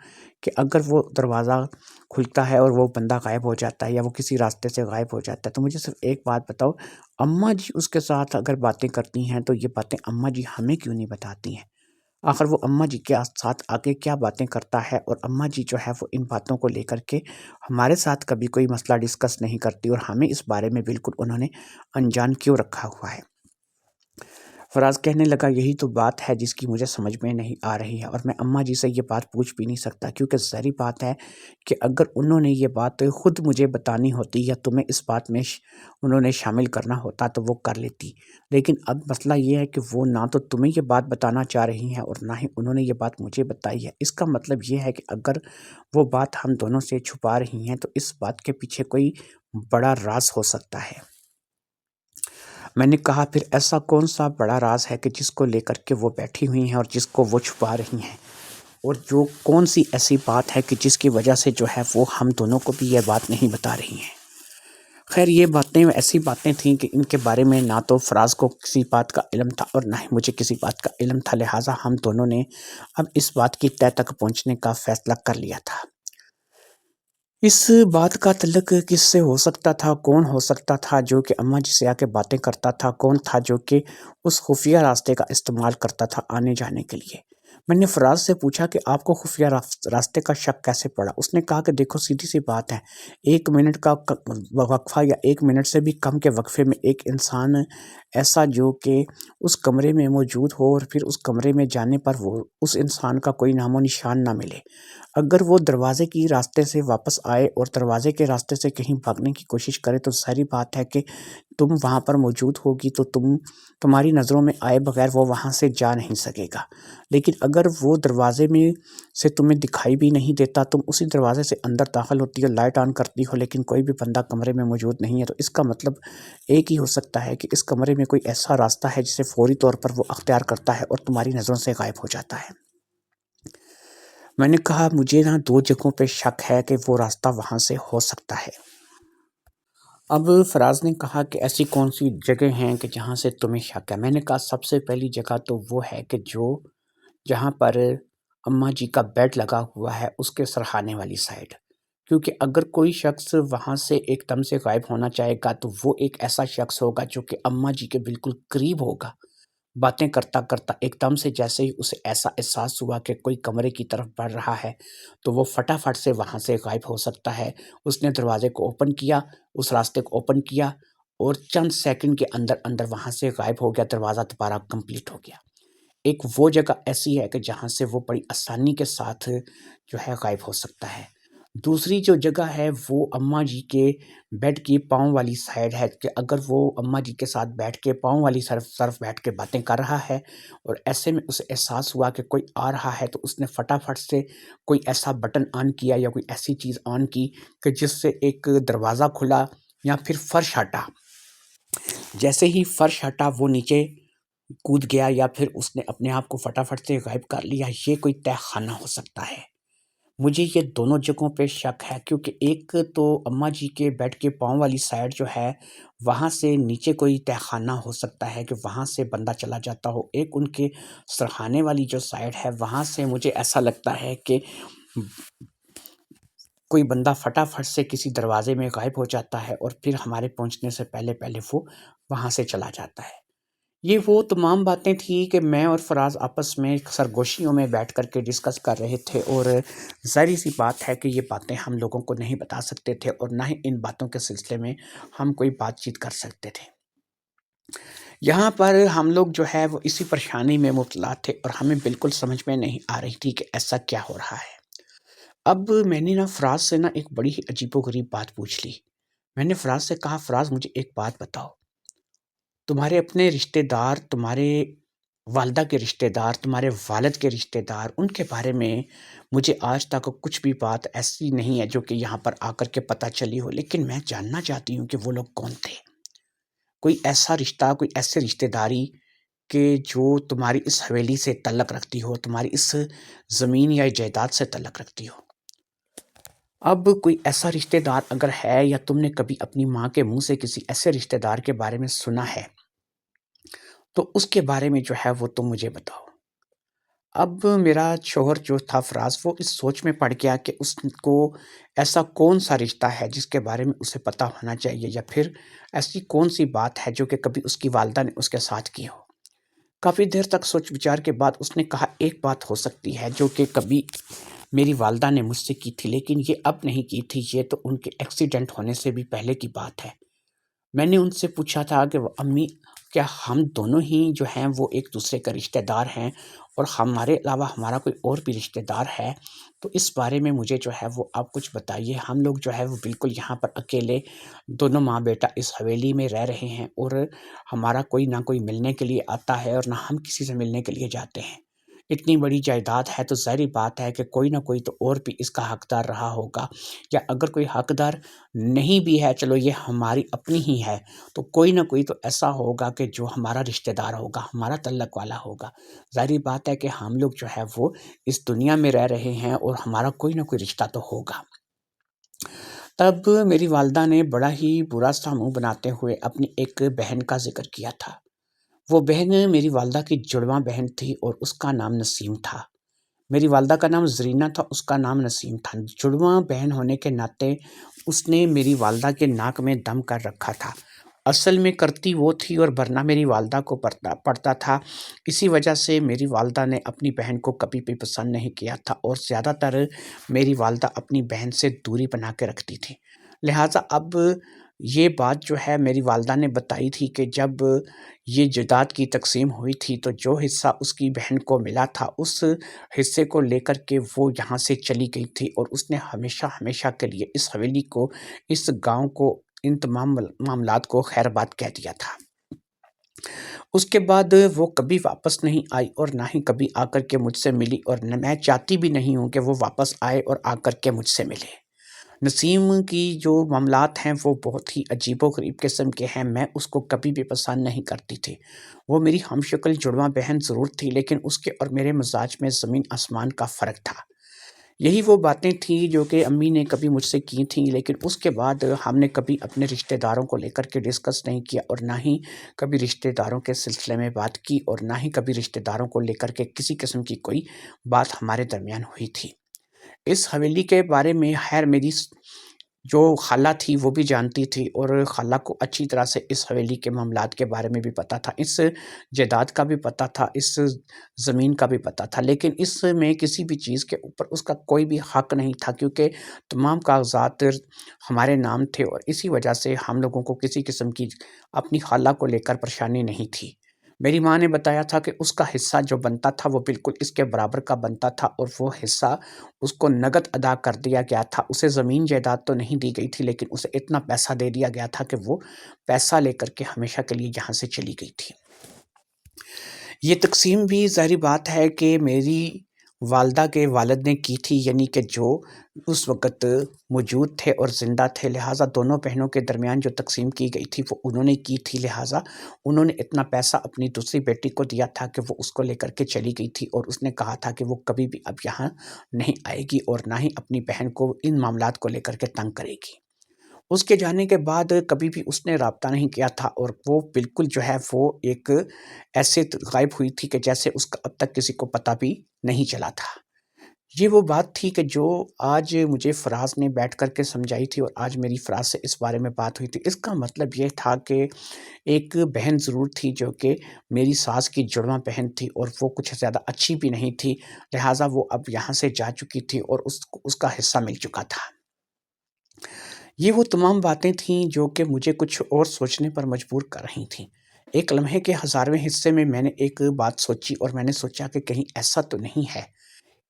کہ اگر وہ دروازہ کھلتا ہے اور وہ بندہ غائب ہو جاتا ہے یا وہ کسی راستے سے غائب ہو جاتا ہے، تو مجھے صرف ایک بات بتاؤ، اماں جی اس کے ساتھ اگر باتیں کرتی ہیں تو یہ باتیں اماں جی ہمیں کیوں نہیں بتاتی ہیں؟ آخر وہ اماں جی کے ساتھ آگے کیا باتیں کرتا ہے، اور اماں جی جو ہے وہ ان باتوں کو لے کر کے ہمارے ساتھ کبھی کوئی مسئلہ ڈسکس نہیں کرتی، اور ہمیں اس بارے میں بالکل انہوں نے انجان کیوں رکھا ہوا ہے؟ فراز کہنے لگا یہی تو بات ہے جس کی مجھے سمجھ میں نہیں آ رہی ہے، اور میں اماں جی سے یہ بات پوچھ بھی نہیں سکتا، کیونکہ ظاہری بات ہے کہ اگر انہوں نے یہ بات خود مجھے بتانی ہوتی یا تمہیں اس بات میں انہوں نے شامل کرنا ہوتا تو وہ کر لیتی، لیکن اب مسئلہ یہ ہے کہ وہ نہ تو تمہیں یہ بات بتانا چاہ رہی ہیں اور نہ ہی انہوں نے یہ بات مجھے بتائی ہے۔ اس کا مطلب یہ ہے کہ اگر وہ بات ہم دونوں سے چھپا رہی ہیں تو اس بات کے پیچھے کوئی بڑا راز ہو سکتا ہے۔ میں نے کہا پھر ایسا کون سا بڑا راز ہے کہ جس کو لے کر کے وہ بیٹھی ہوئی ہیں اور جس کو وہ چھپا رہی ہیں، اور جو کون سی ایسی بات ہے کہ جس کی وجہ سے جو ہے وہ ہم دونوں کو بھی یہ بات نہیں بتا رہی ہیں؟ خیر یہ باتیں ایسی باتیں تھیں کہ ان کے بارے میں نہ تو فراز کو کسی بات کا علم تھا اور نہ ہی مجھے کسی بات کا علم تھا، لہٰذا ہم دونوں نے اب اس بات کی تہہ تک پہنچنے کا فیصلہ کر لیا تھا۔ اس بات کا تعلق کس سے ہو سکتا تھا؟ کون ہو سکتا تھا جو کہ اماں جی سے آ کے باتیں کرتا تھا؟ کون تھا جو کہ اس خفیہ راستے کا استعمال کرتا تھا آنے جانے کے لیے؟ میں نے فراز سے پوچھا کہ آپ کو خفیہ راستے کا شک کیسے پڑا؟ اس نے کہا کہ دیکھو سیدھی سی بات ہے، 1 منٹ کا وقفہ یا 1 منٹ سے بھی کم کے وقفے میں ایک انسان ایسا جو کہ اس کمرے میں موجود ہو اور پھر اس کمرے میں جانے پر وہ اس انسان کا کوئی نام و نشان نہ ملے، اگر وہ دروازے کی راستے سے واپس آئے اور دروازے کے راستے سے کہیں بھاگنے کی کوشش کرے تو ظاہری بات ہے کہ تم وہاں پر موجود ہوگی تو تمہاری نظروں میں آئے بغیر وہ وہاں سے جا نہیں سکے گا۔ لیکن اگر وہ دروازے میں سے تمہیں دکھائی بھی نہیں دیتا، تم اسی دروازے سے اندر داخل ہوتی ہو، لائٹ آن کرتی ہو، لیکن کوئی بھی بندہ کمرے میں موجود نہیں ہے، تو اس کا مطلب ایک ہی ہو سکتا ہے کہ اس کمرے میں کوئی ایسا راستہ ہے جسے فوری طور پر وہ اختیار کرتا ہے اور تمہاری نظروں سے غائب ہو جاتا ہے۔ میں نے کہا مجھے نا 2 جگہوں پہ شک ہے کہ وہ راستہ وہاں سے ہو سکتا ہے۔ اب فراز نے کہا کہ ایسی کون سی جگہ ہیں کہ جہاں سے تمہیں شک ہے؟ میں نے کہا سب سے پہلی جگہ تو وہ ہے کہ جہاں پر اماں جی کا بیڈ لگا ہوا ہے اس کے سرہانے والی سائڈ، کیونکہ اگر کوئی شخص وہاں سے ایک دم سے غائب ہونا چاہے گا تو وہ ایک ایسا شخص ہوگا جو کہ اماں جی کے بالکل قریب ہوگا، باتیں کرتا کرتا ایک دم سے جیسے ہی اسے ایسا احساس ہوا کہ کوئی کمرے کی طرف بڑھ رہا ہے تو وہ فٹافٹ سے وہاں سے غائب ہو سکتا ہے۔ اس نے دروازے کو اوپن کیا، اس راستے کو اوپن کیا اور چند سیکنڈ کے اندر اندر وہاں سے غائب ہو گیا، دروازہ دوبارہ کمپلیٹ ہو گیا۔ ایک وہ جگہ ایسی ہے کہ جہاں سے وہ بڑی آسانی کے ساتھ جو ہے غائب ہو سکتا ہے۔ دوسری جو جگہ ہے وہ اماں جی کے بیڈ کی پاؤں والی سائڈ ہے کہ اگر وہ اماں جی کے ساتھ بیٹھ کے پاؤں والی طرف بیٹھ کے باتیں کر رہا ہے اور ایسے میں اسے احساس ہوا کہ کوئی آ رہا ہے تو اس نے فٹافٹ سے کوئی ایسا بٹن آن کیا یا کوئی ایسی چیز آن کی کہ جس سے ایک دروازہ کھلا یا پھر فرش ہٹا۔ جیسے ہی فرش ہٹا وہ نیچے کود گیا یا پھر اس نے اپنے آپ کو فٹافٹ سے غائب کر لیا۔ یہ کوئی تہہ خانہ ہو سکتا ہے۔ مجھے یہ دونوں جگہوں پہ شک ہے، کیونکہ ایک تو اماں جی کے بیڈ کے پاؤں والی سائڈ جو ہے وہاں سے نیچے کوئی تہہ خانہ ہو سکتا ہے کہ وہاں سے بندہ چلا جاتا ہو، ایک ان کے سرہانے والی جو سائڈ ہے وہاں سے مجھے ایسا لگتا ہے کہ کوئی بندہ فٹافٹ سے کسی دروازے میں غائب ہو جاتا ہے اور پھر ہمارے پہنچنے سے پہلے پہلے وہ وہاں سے چلا جاتا ہے۔ یہ وہ تمام باتیں تھیں کہ میں اور فراز آپس میں سرگوشیوں میں بیٹھ کر کے ڈسکس کر رہے تھے، اور ظاہری سی بات ہے کہ یہ باتیں ہم لوگوں کو نہیں بتا سکتے تھے اور نہ ہی ان باتوں کے سلسلے میں ہم کوئی بات چیت کر سکتے تھے۔ یہاں پر ہم لوگ جو ہے وہ اسی پریشانی میں مبتلا تھے اور ہمیں بالکل سمجھ میں نہیں آ رہی تھی کہ ایسا کیا ہو رہا ہے۔ اب میں نے فراز سے ایک بڑی ہی عجیب و غریب بات پوچھ لی۔ میں نے فراز سے کہا فراز مجھے ایک بات بتاؤ، تمہارے اپنے رشتہ دار، تمہارے والدہ کے رشتہ دار، تمہارے والد کے رشتہ دار، ان کے بارے میں مجھے آج تک کچھ بھی بات ایسی نہیں ہے جو کہ یہاں پر آ کر کے پتہ چلی ہو، لیکن میں جاننا چاہتی ہوں کہ وہ لوگ کون تھے۔ کوئی ایسا رشتہ، کوئی ایسے رشتہ داری کہ جو تمہاری اس حویلی سے تعلق رکھتی ہو، تمہاری اس زمین یا جائیداد سے تعلق رکھتی ہو۔ اب کوئی ایسا رشتہ دار اگر ہے یا تم نے کبھی اپنی ماں کے منہ سے کسی ایسے رشتہ دار کے بارے میں سنا ہے تو اس کے بارے میں جو ہے وہ تم مجھے بتاؤ۔ اب میرا شوہر جو تھا فراز، وہ اس سوچ میں پڑ گیا کہ اس کو ایسا کون سا رشتہ ہے جس کے بارے میں اسے پتہ ہونا چاہیے، یا پھر ایسی کون سی بات ہے جو کہ کبھی اس کی والدہ نے اس کے ساتھ کی ہو۔ کافی دیر تک سوچ بچار کے بعد اس نے کہا ایک بات ہو سکتی ہے جو کہ کبھی میری والدہ نے مجھ سے کی تھی، لیکن یہ اب نہیں کی تھی، یہ تو ان کے ایکسیڈنٹ ہونے سے بھی پہلے کی بات ہے۔ میں نے ان سے پوچھا تھا کہ امی کیا ہم دونوں ہی جو ہیں وہ ایک دوسرے کا رشتہ دار ہیں، اور ہمارے علاوہ ہمارا کوئی اور بھی رشتہ دار ہے؟ تو اس بارے میں مجھے جو ہے وہ آپ کچھ بتائیے۔ ہم لوگ جو ہے وہ بالکل یہاں پر اکیلے دونوں ماں بیٹا اس حویلی میں رہ رہے ہیں، اور ہمارا کوئی نہ کوئی ملنے کے لیے آتا ہے اور نہ ہم کسی سے ملنے کے لیے جاتے ہیں۔ اتنی بڑی جائیداد ہے تو ظاہری بات ہے کہ کوئی نہ کوئی تو اور بھی اس کا حقدار رہا ہوگا، یا اگر کوئی حقدار نہیں بھی ہے، چلو یہ ہماری اپنی ہی ہے، تو کوئی نہ کوئی تو ایسا ہوگا کہ جو ہمارا رشتہ دار ہوگا، ہمارا تعلق والا ہوگا۔ ظاہری بات ہے کہ ہم لوگ جو ہے وہ اس دنیا میں رہ رہے ہیں اور ہمارا کوئی نہ کوئی رشتہ تو ہوگا۔ تب میری والدہ نے بڑا ہی برا سا منہ بناتے ہوئے اپنی ایک بہن کا ذکر کیا تھا۔ وہ بہن میری والدہ کی جڑواں بہن تھی اور اس کا نام نسیم تھا۔ میری والدہ کا نام زرینہ تھا، اس کا نام نسیم تھا۔ جڑواں بہن ہونے کے ناطے اس نے میری والدہ کے ناک میں دم کر رکھا تھا۔ اصل میں کرتی وہ تھی اور ورنہ میری والدہ کو پڑتا تھا۔ اسی وجہ سے میری والدہ نے اپنی بہن کو کبھی بھی پسند نہیں کیا تھا، اور زیادہ تر میری والدہ اپنی بہن سے دوری بنا کے رکھتی تھی۔ لہٰذا اب یہ بات جو ہے میری والدہ نے بتائی تھی کہ جب یہ جائیداد کی تقسیم ہوئی تھی تو جو حصہ اس کی بہن کو ملا تھا اس حصے کو لے کر کے وہ یہاں سے چلی گئی تھی، اور اس نے ہمیشہ ہمیشہ کے لیے اس حویلی کو، اس گاؤں کو، ان تمام معاملات کو خیر آباد کہہ دیا تھا۔ اس کے بعد وہ کبھی واپس نہیں آئی اور نہ ہی کبھی آ کر کے مجھ سے ملی، اور نہ میں چاہتی بھی نہیں ہوں کہ وہ واپس آئے اور آ کر کے مجھ سے ملے۔ نسیم کی جو معاملات ہیں وہ بہت ہی عجیب و غریب قسم کے ہیں، میں اس کو کبھی بھی پسند نہیں کرتی تھی۔ وہ میری ہم شکل جڑواں بہن ضرور تھی، لیکن اس کے اور میرے مزاج میں زمین آسمان کا فرق تھا۔ یہی وہ باتیں تھیں جو کہ امی نے کبھی مجھ سے کی تھیں، لیکن اس کے بعد ہم نے کبھی اپنے رشتہ داروں کو لے کر کے ڈسکس نہیں کیا، اور نہ ہی کبھی رشتہ داروں کے سلسلے میں بات کی، اور نہ ہی کبھی رشتہ داروں کو لے کر کے کسی قسم کی کوئی بات ہمارے درمیان ہوئی تھی۔ اس حویلی کے بارے میں خیر میری جو خالہ تھی وہ بھی جانتی تھی، اور خالہ کو اچھی طرح سے اس حویلی کے معاملات کے بارے میں بھی پتہ تھا، اس جائیداد کا بھی پتہ تھا، اس زمین کا بھی پتہ تھا، لیکن اس میں کسی بھی چیز کے اوپر اس کا کوئی بھی حق نہیں تھا، کیونکہ تمام کاغذات ہمارے نام تھے، اور اسی وجہ سے ہم لوگوں کو کسی قسم کی اپنی خالہ کو لے کر پریشانی نہیں تھی۔ میری ماں نے بتایا تھا کہ اس کا حصہ جو بنتا تھا وہ بالکل اس کے برابر کا بنتا تھا، اور وہ حصہ اس کو نقد ادا کر دیا گیا تھا۔ اسے زمین جائیداد تو نہیں دی گئی تھی، لیکن اسے اتنا پیسہ دے دیا گیا تھا کہ وہ پیسہ لے کر کے ہمیشہ کے لیے یہاں سے چلی گئی تھی۔ یہ تقسیم بھی ظاہری بات ہے کہ میری والدہ کے والد نے کی تھی، یعنی کہ جو اس وقت موجود تھے اور زندہ تھے، لہٰذا دونوں بہنوں کے درمیان جو تقسیم کی گئی تھی وہ انہوں نے کی تھی، لہٰذا انہوں نے اتنا پیسہ اپنی دوسری بیٹی کو دیا تھا کہ وہ اس کو لے کر کے چلی گئی تھی، اور اس نے کہا تھا کہ وہ کبھی بھی اب یہاں نہیں آئے گی، اور نہ ہی اپنی بہن کو ان معاملات کو لے کر کے تنگ کرے گی۔ اس کے جانے کے بعد کبھی بھی اس نے رابطہ نہیں کیا تھا، اور وہ بالکل جو ہے وہ ایک ایسے غائب ہوئی تھی کہ جیسے اس کا اب تک کسی کو پتہ بھی نہیں چلا تھا۔ یہ وہ بات تھی کہ جو آج مجھے فراز نے بیٹھ کر کے سمجھائی تھی، اور آج میری فراز سے اس بارے میں بات ہوئی تھی۔ اس کا مطلب یہ تھا کہ ایک بہن ضرور تھی جو کہ میری ساس کی جڑواں بہن تھی، اور وہ کچھ زیادہ اچھی بھی نہیں تھی، لہٰذا وہ اب یہاں سے جا چکی تھی، اور اس کا حصہ مل چکا تھا۔ یہ وہ تمام باتیں تھیں جو کہ مجھے کچھ اور سوچنے پر مجبور کر رہی تھیں۔ ایک لمحے کے ہزارویں حصے میں میں نے ایک بات سوچی، اور میں نے سوچا کہ کہیں ایسا تو نہیں ہے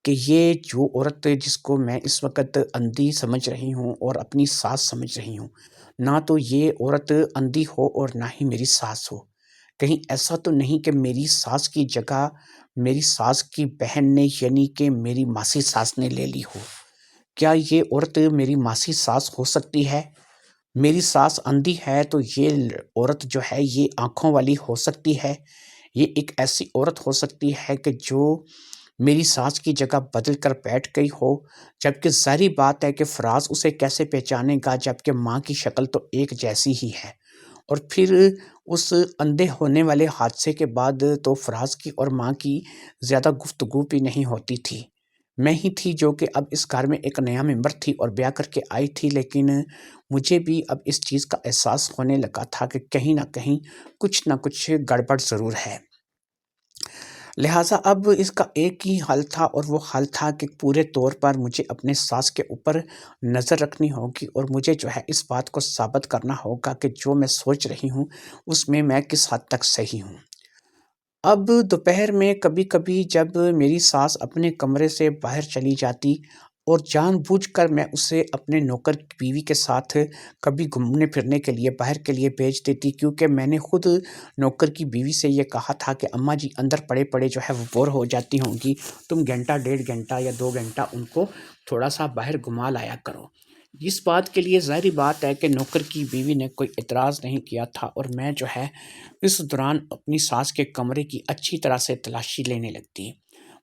کہ یہ جو عورت جس کو میں اس وقت اندھی سمجھ رہی ہوں اور اپنی ساس سمجھ رہی ہوں، نہ تو یہ عورت اندھی ہو اور نہ ہی میری ساس ہو۔ کہیں ایسا تو نہیں کہ میری ساس کی جگہ میری ساس کی بہن نے، یعنی کہ میری ماسی ساس نے لے لی ہو؟ کیا یہ عورت میری ماسی ساس ہو سکتی ہے؟ میری ساس اندھی ہے تو یہ عورت جو ہے یہ آنکھوں والی ہو سکتی ہے؟ یہ ایک ایسی عورت ہو سکتی ہے کہ جو میری ساس کی جگہ بدل کر بیٹھ گئی ہو، جبکہ ظاہری بات ہے کہ فراز اسے کیسے پہچانے گا جبکہ ماں کی شکل تو ایک جیسی ہی ہے، اور پھر اس اندھے ہونے والے حادثے کے بعد تو فراز کی اور ماں کی زیادہ گفتگو بھی نہیں ہوتی تھی۔ میں ہی تھی جو کہ اب اس گھر میں ایک نیا ممبر تھی اور بیاہ کر کے آئی تھی، لیکن مجھے بھی اب اس چیز کا احساس ہونے لگا تھا کہ کہیں نہ کہیں کچھ نہ کچھ گڑبڑ ضرور ہے۔ لہٰذا اب اس کا ایک ہی حل تھا، اور وہ حل تھا کہ پورے طور پر مجھے اپنے ساس کے اوپر نظر رکھنی ہوگی، اور مجھے جو ہے اس بات کو ثابت کرنا ہوگا کہ جو میں سوچ رہی ہوں اس میں کس حد تک صحیح ہوں۔ اب دوپہر میں کبھی کبھی جب میری ساس اپنے کمرے سے باہر چلی جاتی، اور جان بوجھ کر میں اسے اپنے نوکر کی بیوی کے ساتھ کبھی گھومنے پھرنے کے لیے باہر کے لیے بھیج دیتی، کیونکہ میں نے خود نوکر کی بیوی سے یہ کہا تھا کہ اماں جی اندر پڑے پڑے جو ہے وہ بور ہو جاتی ہوں گی، تم گھنٹہ 1.5 گھنٹہ یا 2 گھنٹہ ان کو تھوڑا سا باہر گھما لایا کرو۔ اس بات کے لیے ظاہری بات ہے کہ نوکر کی بیوی نے کوئی اعتراض نہیں کیا تھا، اور میں جو ہے اس دوران اپنی ساس کے کمرے کی اچھی طرح سے تلاشی لینے لگتی۔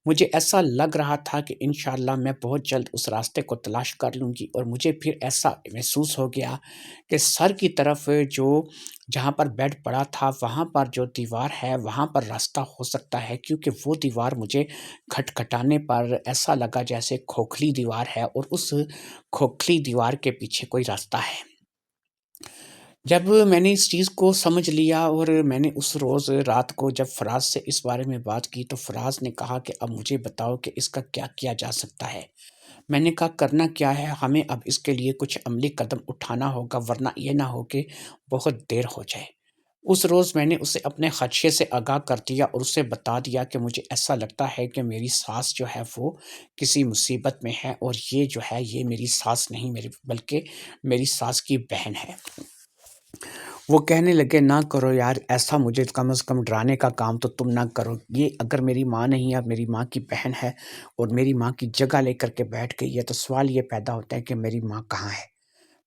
مجھے ایسا لگ رہا تھا کہ انشاءاللہ میں بہت جلد اس راستے کو تلاش کر لوں گی، اور مجھے پھر ایسا محسوس ہو گیا کہ سر کی طرف جہاں پر بیڈ پڑا تھا وہاں پر جو دیوار ہے وہاں پر راستہ ہو سکتا ہے، کیونکہ وہ دیوار مجھے کھٹکھٹانے پر ایسا لگا جیسے کھوکھلی دیوار ہے، اور اس کھوکھلی دیوار کے پیچھے کوئی راستہ ہے۔ جب میں نے اس چیز کو سمجھ لیا، اور میں نے اس روز رات کو جب فراز سے اس بارے میں بات کی، تو فراز نے کہا کہ اب مجھے بتاؤ کہ اس کا کیا کیا جا سکتا ہے۔ میں نے کہا کرنا کیا ہے، ہمیں اب اس کے لیے کچھ عملی قدم اٹھانا ہوگا، ورنہ یہ نہ ہو کہ بہت دیر ہو جائے۔ اس روز میں نے اسے اپنے خدشے سے آگاہ کر دیا، اور اسے بتا دیا کہ مجھے ایسا لگتا ہے کہ میری ساس جو ہے وہ کسی مصیبت میں ہے، اور یہ جو ہے یہ میری ساس نہیں بلکہ میری ساس کی بہن ہے۔ وہ کہنے لگے نہ کرو یار ایسا، مجھے کم از کم ڈرانے کا کام تو تم نہ کرو، یہ اگر میری ماں نہیں ہے، میری ماں کی بہن ہے اور میری ماں کی جگہ لے کر کے بیٹھ گئی ہے تو سوال یہ پیدا ہوتا ہے کہ میری ماں کہاں ہے۔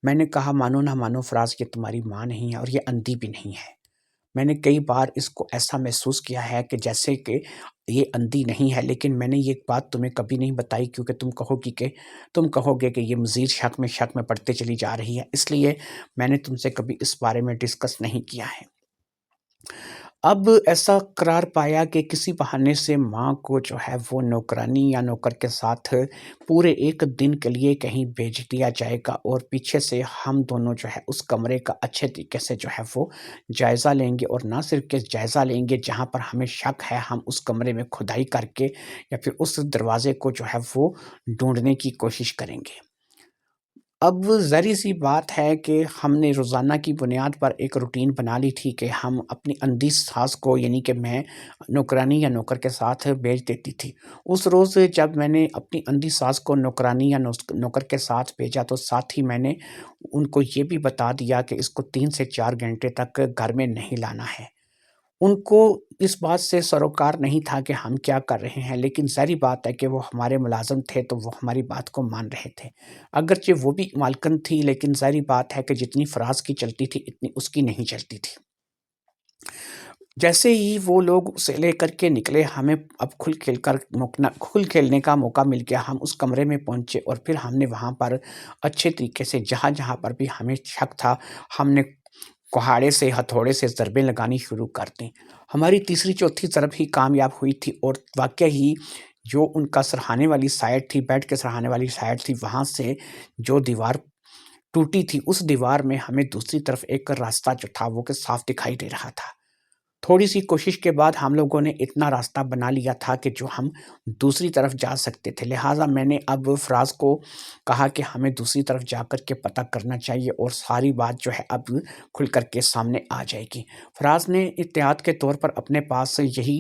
میں نے کہا مانو نہ مانو فراز، یہ تمہاری ماں نہیں ہے اور یہ اندھی بھی نہیں ہے۔ میں نے کئی بار اس کو ایسا محسوس کیا ہے کہ جیسے کہ یہ اندھی نہیں ہے، لیکن میں نے یہ بات تمہیں کبھی نہیں بتائی کیونکہ تم کہو گے کہ یہ مزید شک میں پڑتے چلی جا رہی ہے، اس لیے میں نے تم سے کبھی اس بارے میں ڈسکس نہیں کیا ہے۔ اب ایسا قرار پایا کہ کسی بہانے سے ماں کو جو ہے وہ نوکرانی یا نوکر کے ساتھ پورے ایک دن کے لیے کہیں بھیج دیا جائے گا، اور پیچھے سے ہم دونوں جو ہے اس کمرے کا اچھے طریقے سے جو ہے وہ جائزہ لیں گے، اور نہ صرف کہ جائزہ لیں گے، جہاں پر ہمیں شک ہے ہم اس کمرے میں کھدائی کر کے یا پھر اس دروازے کو جو ہے وہ ڈھونڈنے کی کوشش کریں گے۔ اب ظاہر سی بات ہے کہ ہم نے روزانہ کی بنیاد پر ایک روٹین بنا لی تھی کہ ہم اپنی اندھی ساس کو، یعنی کہ میں، نوکرانی یا نوکر کے ساتھ بھیج دیتی تھی۔ اس روز جب میں نے اپنی اندھی ساس کو نوکرانی یا نوکر کے ساتھ بھیجا تو ساتھ ہی میں نے ان کو یہ بھی بتا دیا کہ اس کو 3 سے 4 گھنٹے تک گھر میں نہیں لانا ہے۔ ان کو اس بات سے سروکار نہیں تھا کہ ہم کیا کر رہے ہیں، لیکن ظاہری بات ہے کہ وہ ہمارے ملازم تھے تو وہ ہماری بات کو مان رہے تھے۔ اگرچہ وہ بھی مالکن تھی، لیکن ظاہری بات ہے کہ جتنی فراز کی چلتی تھی اتنی اس کی نہیں چلتی تھی۔ جیسے ہی وہ لوگ اسے لے کر کے نکلے، ہمیں اب کھل کھیلنے کا موقع مل گیا۔ ہم اس کمرے میں پہنچے اور پھر ہم نے وہاں پر اچھے طریقے سے جہاں پر بھی ہمیں شک تھا، ہم نے کہاڑے سے، ہتھوڑے سے ضربیں لگانی شروع کر دیں۔ ہماری تیسری چوتھی ضرب ہی کامیاب ہوئی تھی، اور واقعہ ہی جو ان کا سرہانے والی سائڈ تھی، بیڈ کے سرہانے والی سائڈ تھی، وہاں سے جو دیوار ٹوٹی تھی اس دیوار میں ہمیں دوسری طرف ایک راستہ جو تھا وہ کہ صاف دکھائی دے رہا تھا۔ تھوڑی سی کوشش کے بعد ہم لوگوں نے اتنا راستہ بنا لیا تھا کہ جو ہم دوسری طرف جا سکتے تھے، لہٰذا میں نے اب فراز کو کہا کہ ہمیں دوسری طرف جا کر کے پتہ کرنا چاہیے اور ساری بات جو ہے اب کھل کر کے سامنے آ جائے گی۔ فراز نے احتیاط کے طور پر اپنے پاس یہی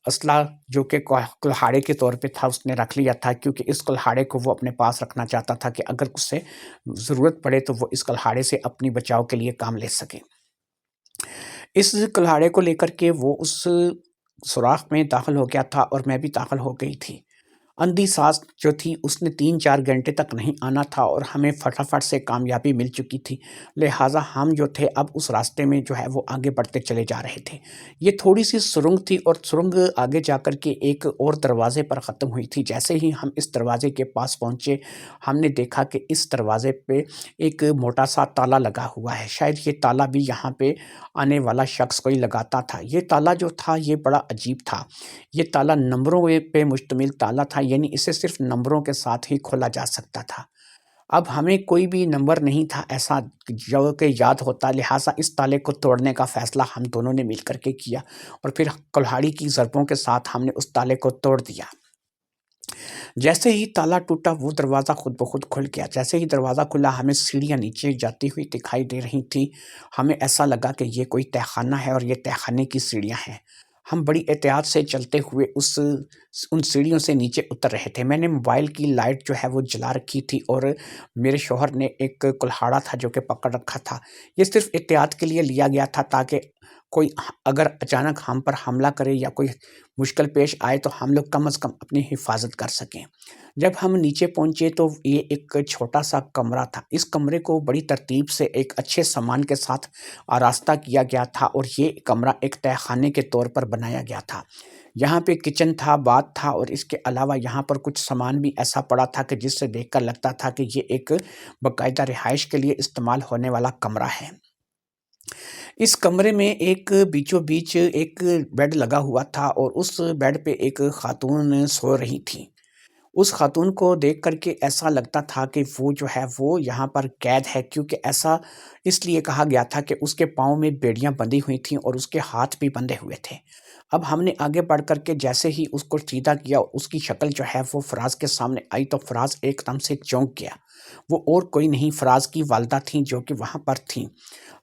اسلحہ جو کہ کلہاڑے کے طور پہ تھا اس نے رکھ لیا تھا، کیونکہ اس کلہاڑے کو وہ اپنے پاس رکھنا چاہتا تھا کہ اگر اس سے ضرورت پڑے تو وہ اس کلہاڑے سے اپنی بچاؤ کے لیے کام لے سکے۔ اس کلہاڑے کو لے کر کے وہ اس سوراخ میں داخل ہو گیا تھا اور میں بھی داخل ہو گئی تھی۔ اندھی ساس جو تھی اس نے 3 4 گھنٹے تک نہیں آنا تھا اور ہمیں فٹافٹ سے کامیابی مل چکی تھی، لہٰذا ہم جو تھے اب اس راستے میں جو ہے وہ آگے بڑھتے چلے جا رہے تھے۔ یہ تھوڑی سی سرنگ تھی اور سرنگ آگے جا کر کے ایک اور دروازے پر ختم ہوئی تھی۔ جیسے ہی ہم اس دروازے کے پاس پہنچے، ہم نے دیکھا کہ اس دروازے پہ ایک موٹا سا تالا لگا ہوا ہے۔ شاید یہ تالا بھی یہاں پہ آنے والا شخص کوئی لگاتا تھا۔ یہ تالا جو تھا یہ بڑا عجیب تھا۔ یہ تالا نمبروں پہ مشتمل تالا تھا، یعنی اسے صرف نمبروں کے ساتھ ہی کھولا جا سکتا تھا۔ اب ہمیں کوئی بھی نمبر نہیں تھا ایسا جو کہ یاد ہوتا، لہٰذا اس تالے کو توڑنے کا فیصلہ ہم دونوں نے مل کر کے کیا اور پھر کلہاڑی کی ضربوں کے ساتھ ہم نے اس تالے کو توڑ دیا۔ جیسے ہی تالا ٹوٹا وہ دروازہ خود بخود کھل گیا۔ جیسے ہی دروازہ کھلا ہمیں سیڑھیاں نیچے جاتی ہوئی دکھائی دے رہی تھی۔ ہمیں ایسا لگا کہ یہ کوئی تہہ خانہ ہے اور یہ تہہ خانے کی سیڑھیاں ہیں۔ ہم بڑی احتیاط سے چلتے ہوئے ان سیڑھیوں سے نیچے اتر رہے تھے۔ میں نے موبائل کی لائٹ جو ہے وہ جلا رکھی تھی اور میرے شوہر نے ایک کلہاڑا تھا جو کہ پکڑ رکھا تھا۔ یہ صرف احتیاط کے لیے لیا گیا تھا تاکہ کوئی اگر اچانک ہم پر حملہ کرے یا کوئی مشکل پیش آئے تو ہم لوگ کم از کم اپنی حفاظت کر سکیں۔ جب ہم نیچے پہنچے تو یہ ایک چھوٹا سا کمرہ تھا۔ اس کمرے کو بڑی ترتیب سے ایک اچھے سامان کے ساتھ آراستہ کیا گیا تھا اور یہ کمرہ ایک تہہ خانے کے طور پر بنایا گیا تھا۔ یہاں پہ کچن تھا، باتھ تھا اور اس کے علاوہ یہاں پر کچھ سامان بھی ایسا پڑا تھا کہ جس سے دیکھ کر لگتا تھا کہ یہ ایک باقاعدہ رہائش کے لیے استعمال ہونے والا کمرہ ہے۔ اس کمرے میں ایک بیچوں بیچ ایک بیڈ لگا ہوا تھا اور اس بیڈ پہ ایک خاتون سو رہی تھی۔ اس خاتون کو دیکھ کر کے ایسا لگتا تھا کہ وہ جو ہے وہ یہاں پر قید ہے، کیونکہ ایسا اس لیے کہا گیا تھا کہ اس کے پاؤں میں بیڑیاں بندھی ہوئی تھیں اور اس کے ہاتھ بھی بندھے ہوئے تھے۔ اب ہم نے آگے بڑھ کر کے جیسے ہی اس کو سیدھا کیا، اس کی شکل جو ہے وہ فراز کے سامنے آئی تو فراز ایک دم سے چونک گیا۔ وہ اور کوئی نہیں، فراز کی والدہ تھیں جو کہ وہاں پر تھیں۔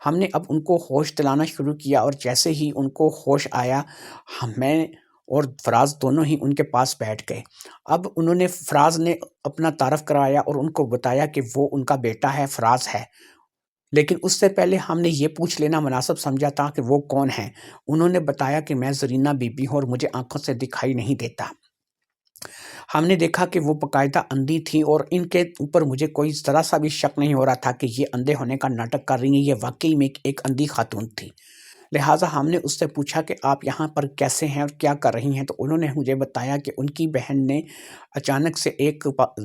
ہم نے اب ان کو ہوش دلانا شروع کیا اور جیسے ہی ان کو ہوش آیا، میں اور فراز دونوں ہی ان کے پاس بیٹھ گئے۔ اب فراز نے اپنا تعارف کرایا اور ان کو بتایا کہ وہ ان کا بیٹا ہے، فراز ہے۔ لیکن اس سے پہلے ہم نے یہ پوچھ لینا مناسب سمجھا تھا کہ وہ کون ہیں۔ انہوں نے بتایا کہ میں زرینہ بی بی ہوں اور مجھے آنکھوں سے دکھائی نہیں دیتا۔ ہم نے دیکھا کہ وہ باقاعدہ اندھی تھیں اور ان کے اوپر مجھے کوئی ذرا سا بھی شک نہیں ہو رہا تھا کہ یہ اندھے ہونے کا ناٹک کر رہی ہیں، یہ واقعی میں ایک اندھی خاتون تھی۔ لہٰذا ہم نے اس سے پوچھا کہ آپ یہاں پر کیسے ہیں اور کیا کر رہی ہیں، تو انہوں نے مجھے بتایا کہ ان کی بہن نے اچانک سے ایک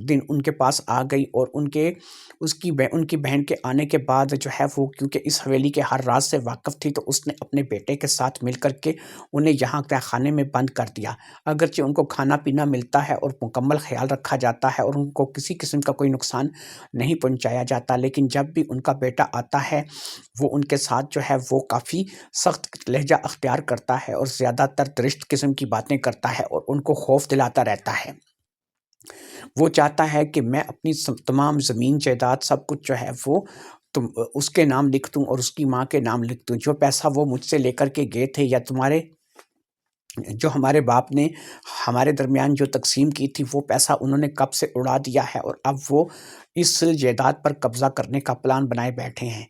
دن ان کے پاس آ گئی اور ان کی بہن کے آنے کے بعد جو ہے وہ کیونکہ اس حویلی کے ہر راز سے واقف تھی، تو اس نے اپنے بیٹے کے ساتھ مل کر کے انہیں یہاں تہ خانے میں بند کر دیا۔ اگرچہ ان کو کھانا پینا ملتا ہے اور مکمل خیال رکھا جاتا ہے اور ان کو کسی قسم کا کوئی نقصان نہیں پہنچایا جاتا، لیکن جب بھی ان کا بیٹا آتا ہے وہ ان کے ساتھ جو ہے وہ کافی سخت لہجہ اختیار کرتا ہے اور زیادہ تر درشت قسم کی باتیں کرتا ہے اور ان کو خوف دلاتا رہتا ہے۔ وہ چاہتا ہے کہ میں اپنی تمام زمین جائیداد سب کچھ جو ہے وہ اس کے نام لکھ دوں اور اس کی ماں کے نام لکھ دوں۔ جو پیسہ وہ مجھ سے لے کر کے گئے تھے یا جو ہمارے باپ نے ہمارے درمیان جو تقسیم کی تھی، وہ پیسہ انہوں نے کب سے اڑا دیا ہے اور اب وہ اس جائیداد پر قبضہ کرنے کا پلان بنائے بیٹھے ہیں۔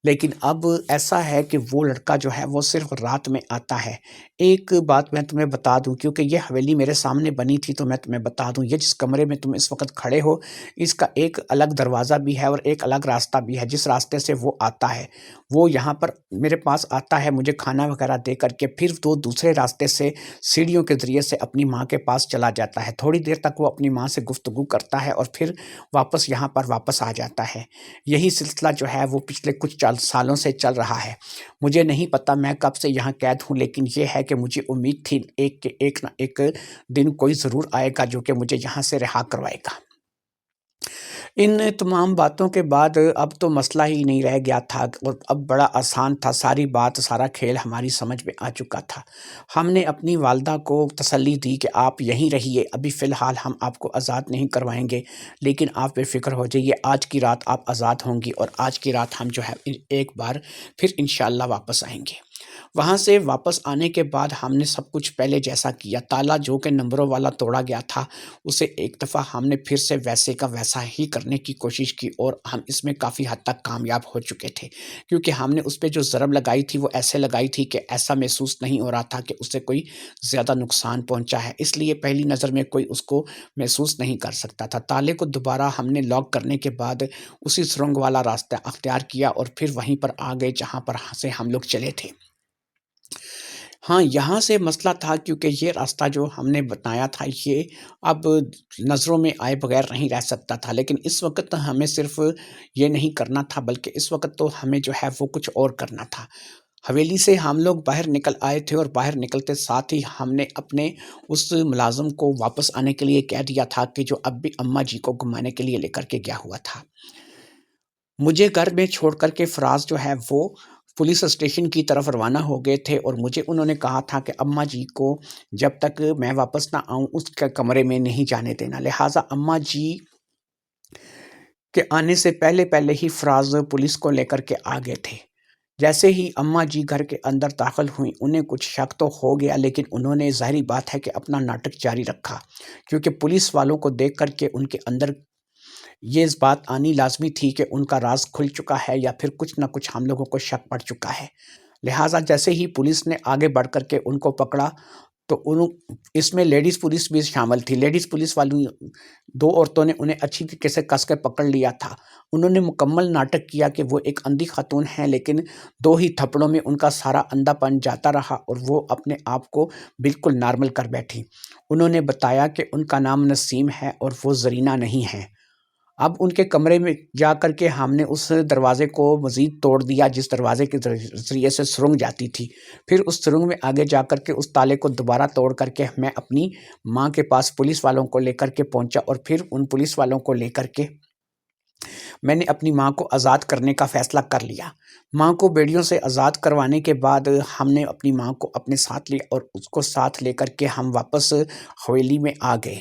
لیکن اب ایسا ہے کہ وہ لڑکا جو ہے وہ صرف رات میں آتا ہے۔ ایک بات میں تمہیں بتا دوں، کیونکہ یہ حویلی میرے سامنے بنی تھی تو میں تمہیں بتا دوں، یہ جس کمرے میں تم اس وقت کھڑے ہو اس کا ایک الگ دروازہ بھی ہے اور ایک الگ راستہ بھی ہے۔ جس راستے سے وہ آتا ہے، وہ یہاں پر میرے پاس آتا ہے مجھے کھانا وغیرہ دے کر کے، پھر وہ دوسرے راستے سے سیڑھیوں کے ذریعے سے اپنی ماں کے پاس چلا جاتا ہے۔ تھوڑی دیر تک وہ اپنی ماں سے گفتگو کرتا ہے اور پھر واپس یہاں پر واپس آ جاتا ہے۔ یہی سلسلہ جو ہے وہ پچھلے کچھ سالوں سے چل رہا ہے۔ مجھے نہیں پتا میں کب سے یہاں قید ہوں، لیکن یہ ہے کہ مجھے امید تھی ایک نہ ایک دن کوئی ضرور آئے گا جو کہ مجھے یہاں سے رہا کروائے گا۔ ان تمام باتوں کے بعد اب تو مسئلہ ہی نہیں رہ گیا تھا اور اب بڑا آسان تھا، ساری بات سارا کھیل ہماری سمجھ میں آ چکا تھا۔ ہم نے اپنی والدہ کو تسلی دی کہ آپ یہیں رہیے، ابھی فی الحال ہم آپ کو آزاد نہیں کروائیں گے، لیکن آپ بے فکر ہو جائیے، آج کی رات آپ آزاد ہوں گی اور آج کی رات ہم جو ہے ایک بار پھر انشاءاللہ واپس آئیں گے۔ وہاں سے واپس آنے کے بعد ہم نے سب کچھ پہلے جیسا کیا، تالا جو کہ نمبروں والا توڑا گیا تھا اسے ایک دفعہ ہم نے پھر سے ویسے کا ویسا ہی کرنے کی کوشش کی اور ہم اس میں کافی حد تک کامیاب ہو چکے تھے، کیونکہ ہم نے اس پہ جو ضرب لگائی تھی وہ ایسے لگائی تھی کہ ایسا محسوس نہیں ہو رہا تھا کہ اسے کوئی زیادہ نقصان پہنچا ہے، اس لیے پہلی نظر میں کوئی اس کو محسوس نہیں کر سکتا تھا۔ تالے کو دوبارہ ہم نے لاک کرنے کے بعد اسی سرنگ والا راستہ اختیار کیا اور پھر وہیں پر آ گئے جہاں پر سے ہم لوگ چلے تھے۔ ہاں، یہاں سے مسئلہ تھا کیونکہ یہ راستہ جو ہم نے بتایا تھا یہ اب نظروں میں آئے بغیر نہیں رہ سکتا تھا، لیکن اس وقت ہمیں صرف یہ نہیں کرنا تھا بلکہ اس وقت تو ہمیں جو ہے وہ کچھ اور کرنا تھا۔ حویلی سے ہم لوگ باہر نکل آئے تھے اور باہر نکلتے ساتھ ہی ہم نے اپنے اس ملازم کو واپس آنے کے لیے کہہ دیا تھا کہ جو اب بھی اماں جی کو گھمانے کے لیے لے کر کے گیا ہوا تھا۔ مجھے گھر میں چھوڑ کر کے فراز جو ہے وہ پولیس اسٹیشن کی طرف روانہ ہو گئے تھے اور مجھے انہوں نے کہا تھا کہ اماں جی کو جب تک میں واپس نہ آؤں اس کے کمرے میں نہیں جانے دینا، لہٰذا اماں جی کے آنے سے پہلے ہی فراز پولیس کو لے کر کے آ گئے تھے۔ جیسے ہی اماں جی گھر کے اندر داخل ہوئیں انہیں کچھ شک تو ہو گیا، لیکن انہوں نے ظاہری بات ہے کہ اپنا ناٹک جاری رکھا، کیونکہ پولیس والوں کو دیکھ کر کے ان کے اندر یہ اس بات آنی لازمی تھی کہ ان کا راز کھل چکا ہے یا پھر کچھ نہ کچھ ہم لوگوں کو شک پڑ چکا ہے۔ لہٰذا جیسے ہی پولیس نے آگے بڑھ کر کے ان کو پکڑا تو اس میں لیڈیز پولیس بھی شامل تھی۔ لیڈیز پولیس والی دو عورتوں نے انہیں اچھی طریقے سے کس کے پکڑ لیا تھا۔ انہوں نے مکمل ناٹک کیا کہ وہ ایک اندھی خاتون ہیں، لیکن دو ہی تھپڑوں میں ان کا سارا اندھا پن جاتا رہا اور وہ اپنے آپ کو بالکل نارمل کر بیٹھی۔ انہوں نے بتایا کہ ان کا نام نسیم ہے اور وہ زرینہ نہیں ہے۔ اب ان کے کمرے میں جا کر کے ہم نے اس دروازے کو مزید توڑ دیا جس دروازے کے ذریعے سے سرنگ جاتی تھی، پھر اس سرنگ میں آگے جا کر کے اس تالے کو دوبارہ توڑ کر کے میں اپنی ماں کے پاس پولیس والوں کو لے کر کے پہنچا اور پھر ان پولیس والوں کو لے کر کے میں نے اپنی ماں کو آزاد کرنے کا فیصلہ کر لیا۔ ماں کو بیڑیوں سے آزاد کروانے کے بعد ہم نے اپنی ماں کو اپنے ساتھ لیا اور اس کو ساتھ لے کر کے ہم واپس حویلی میں آ گئے۔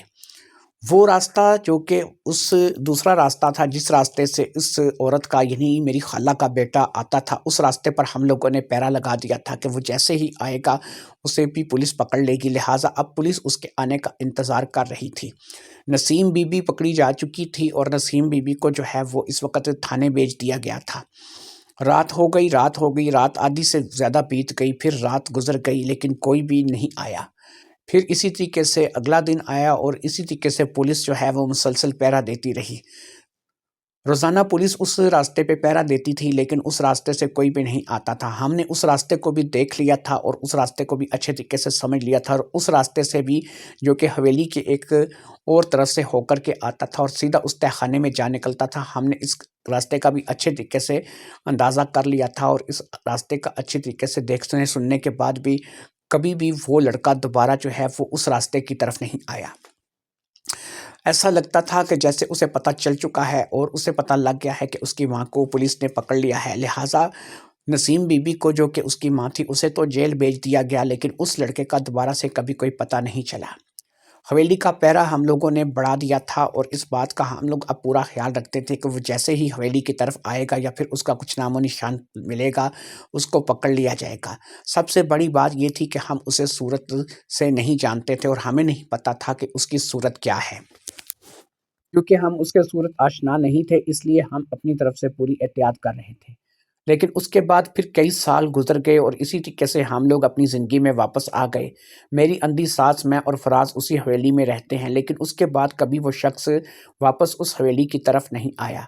وہ راستہ جو کہ اس دوسرا راستہ تھا جس راستے سے اس عورت کا یعنی میری خالہ کا بیٹا آتا تھا، اس راستے پر ہم لوگوں نے پیرا لگا دیا تھا کہ وہ جیسے ہی آئے گا اسے بھی پولیس پکڑ لے گی، لہٰذا اب پولیس اس کے آنے کا انتظار کر رہی تھی۔ نسیم بی بی پکڑی جا چکی تھی اور نسیم بی بی کو جو ہے وہ اس وقت تھانے بھیج دیا گیا تھا۔ رات ہو گئی، رات آدھی سے زیادہ بیت گئی، پھر رات گزر گئی لیکن کوئی بھی نہیں آیا۔ پھر اسی طریقے سے اگلا دن آیا اور اسی طریقے سے پولیس جو ہے وہ مسلسل پہرا دیتی رہی۔ روزانہ پولیس اس راستے پہ پہرا دیتی تھی لیکن اس راستے سے کوئی بھی نہیں آتا تھا۔ ہم نے اس راستے کو بھی دیکھ لیا تھا اور اس راستے کو بھی اچھے طریقے سے سمجھ لیا تھا، اور اس راستے سے بھی جو کہ حویلی کے ایک اور طرف سے ہو کر کے آتا تھا اور سیدھا اس تہہ خانے میں جا نکلتا تھا، ہم نے اس راستے کا بھی اچھے طریقے سے اندازہ کر لیا تھا، اور اس راستے کا اچھے طریقے سے دیکھنے سننے کے بعد بھی کبھی بھی وہ لڑکا دوبارہ جو ہے وہ اس راستے کی طرف نہیں آیا۔ ایسا لگتا تھا کہ جیسے اسے پتہ چل چکا ہے اور اسے پتہ لگ گیا ہے کہ اس کی ماں کو پولیس نے پکڑ لیا ہے، لہٰذا نسیم بی بی کو جو کہ اس کی ماں تھی اسے تو جیل بھیج دیا گیا، لیکن اس لڑکے کا دوبارہ سے کبھی کوئی پتہ نہیں چلا۔ حویلی کا پہرا ہم لوگوں نے بڑھا دیا تھا اور اس بات کا ہم لوگ اب پورا خیال رکھتے تھے کہ وہ جیسے ہی حویلی کی طرف آئے گا یا پھر اس کا کچھ نام و نشان ملے گا اس کو پکڑ لیا جائے گا۔ سب سے بڑی بات یہ تھی کہ ہم اسے صورت سے نہیں جانتے تھے اور ہمیں نہیں پتہ تھا کہ اس کی صورت کیا ہے، کیونکہ ہم اس کے صورت آشنا نہیں تھے، اس لیے ہم اپنی طرف سے پوری احتیاط کر رہے تھے۔ لیکن اس کے بعد پھر کئی سال گزر گئے اور اسی طریقے سے ہم لوگ اپنی زندگی میں واپس آ گئے۔ میری اندھی ساس، میں اور فراز اسی حویلی میں رہتے ہیں، لیکن اس کے بعد کبھی وہ شخص واپس اس حویلی کی طرف نہیں آیا۔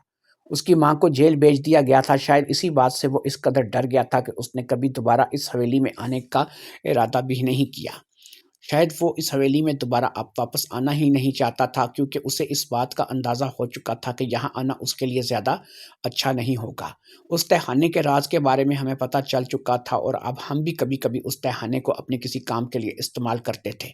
اس کی ماں کو جیل بھیج دیا گیا تھا، شاید اسی بات سے وہ اس قدر ڈر گیا تھا کہ اس نے کبھی دوبارہ اس حویلی میں آنے کا ارادہ بھی نہیں کیا۔ شاید وہ اس حویلی میں دوبارہ واپس آنا ہی نہیں چاہتا تھا، کیونکہ اسے اس بات کا اندازہ ہو چکا تھا کہ یہاں آنا اس کے لیے زیادہ اچھا نہیں ہوگا۔ اس تہخانے کے راز کے بارے میں ہمیں پتہ چل چکا تھا اور اب ہم بھی کبھی کبھی اس تہخانے کو اپنے کسی کام کے لیے استعمال کرتے تھے۔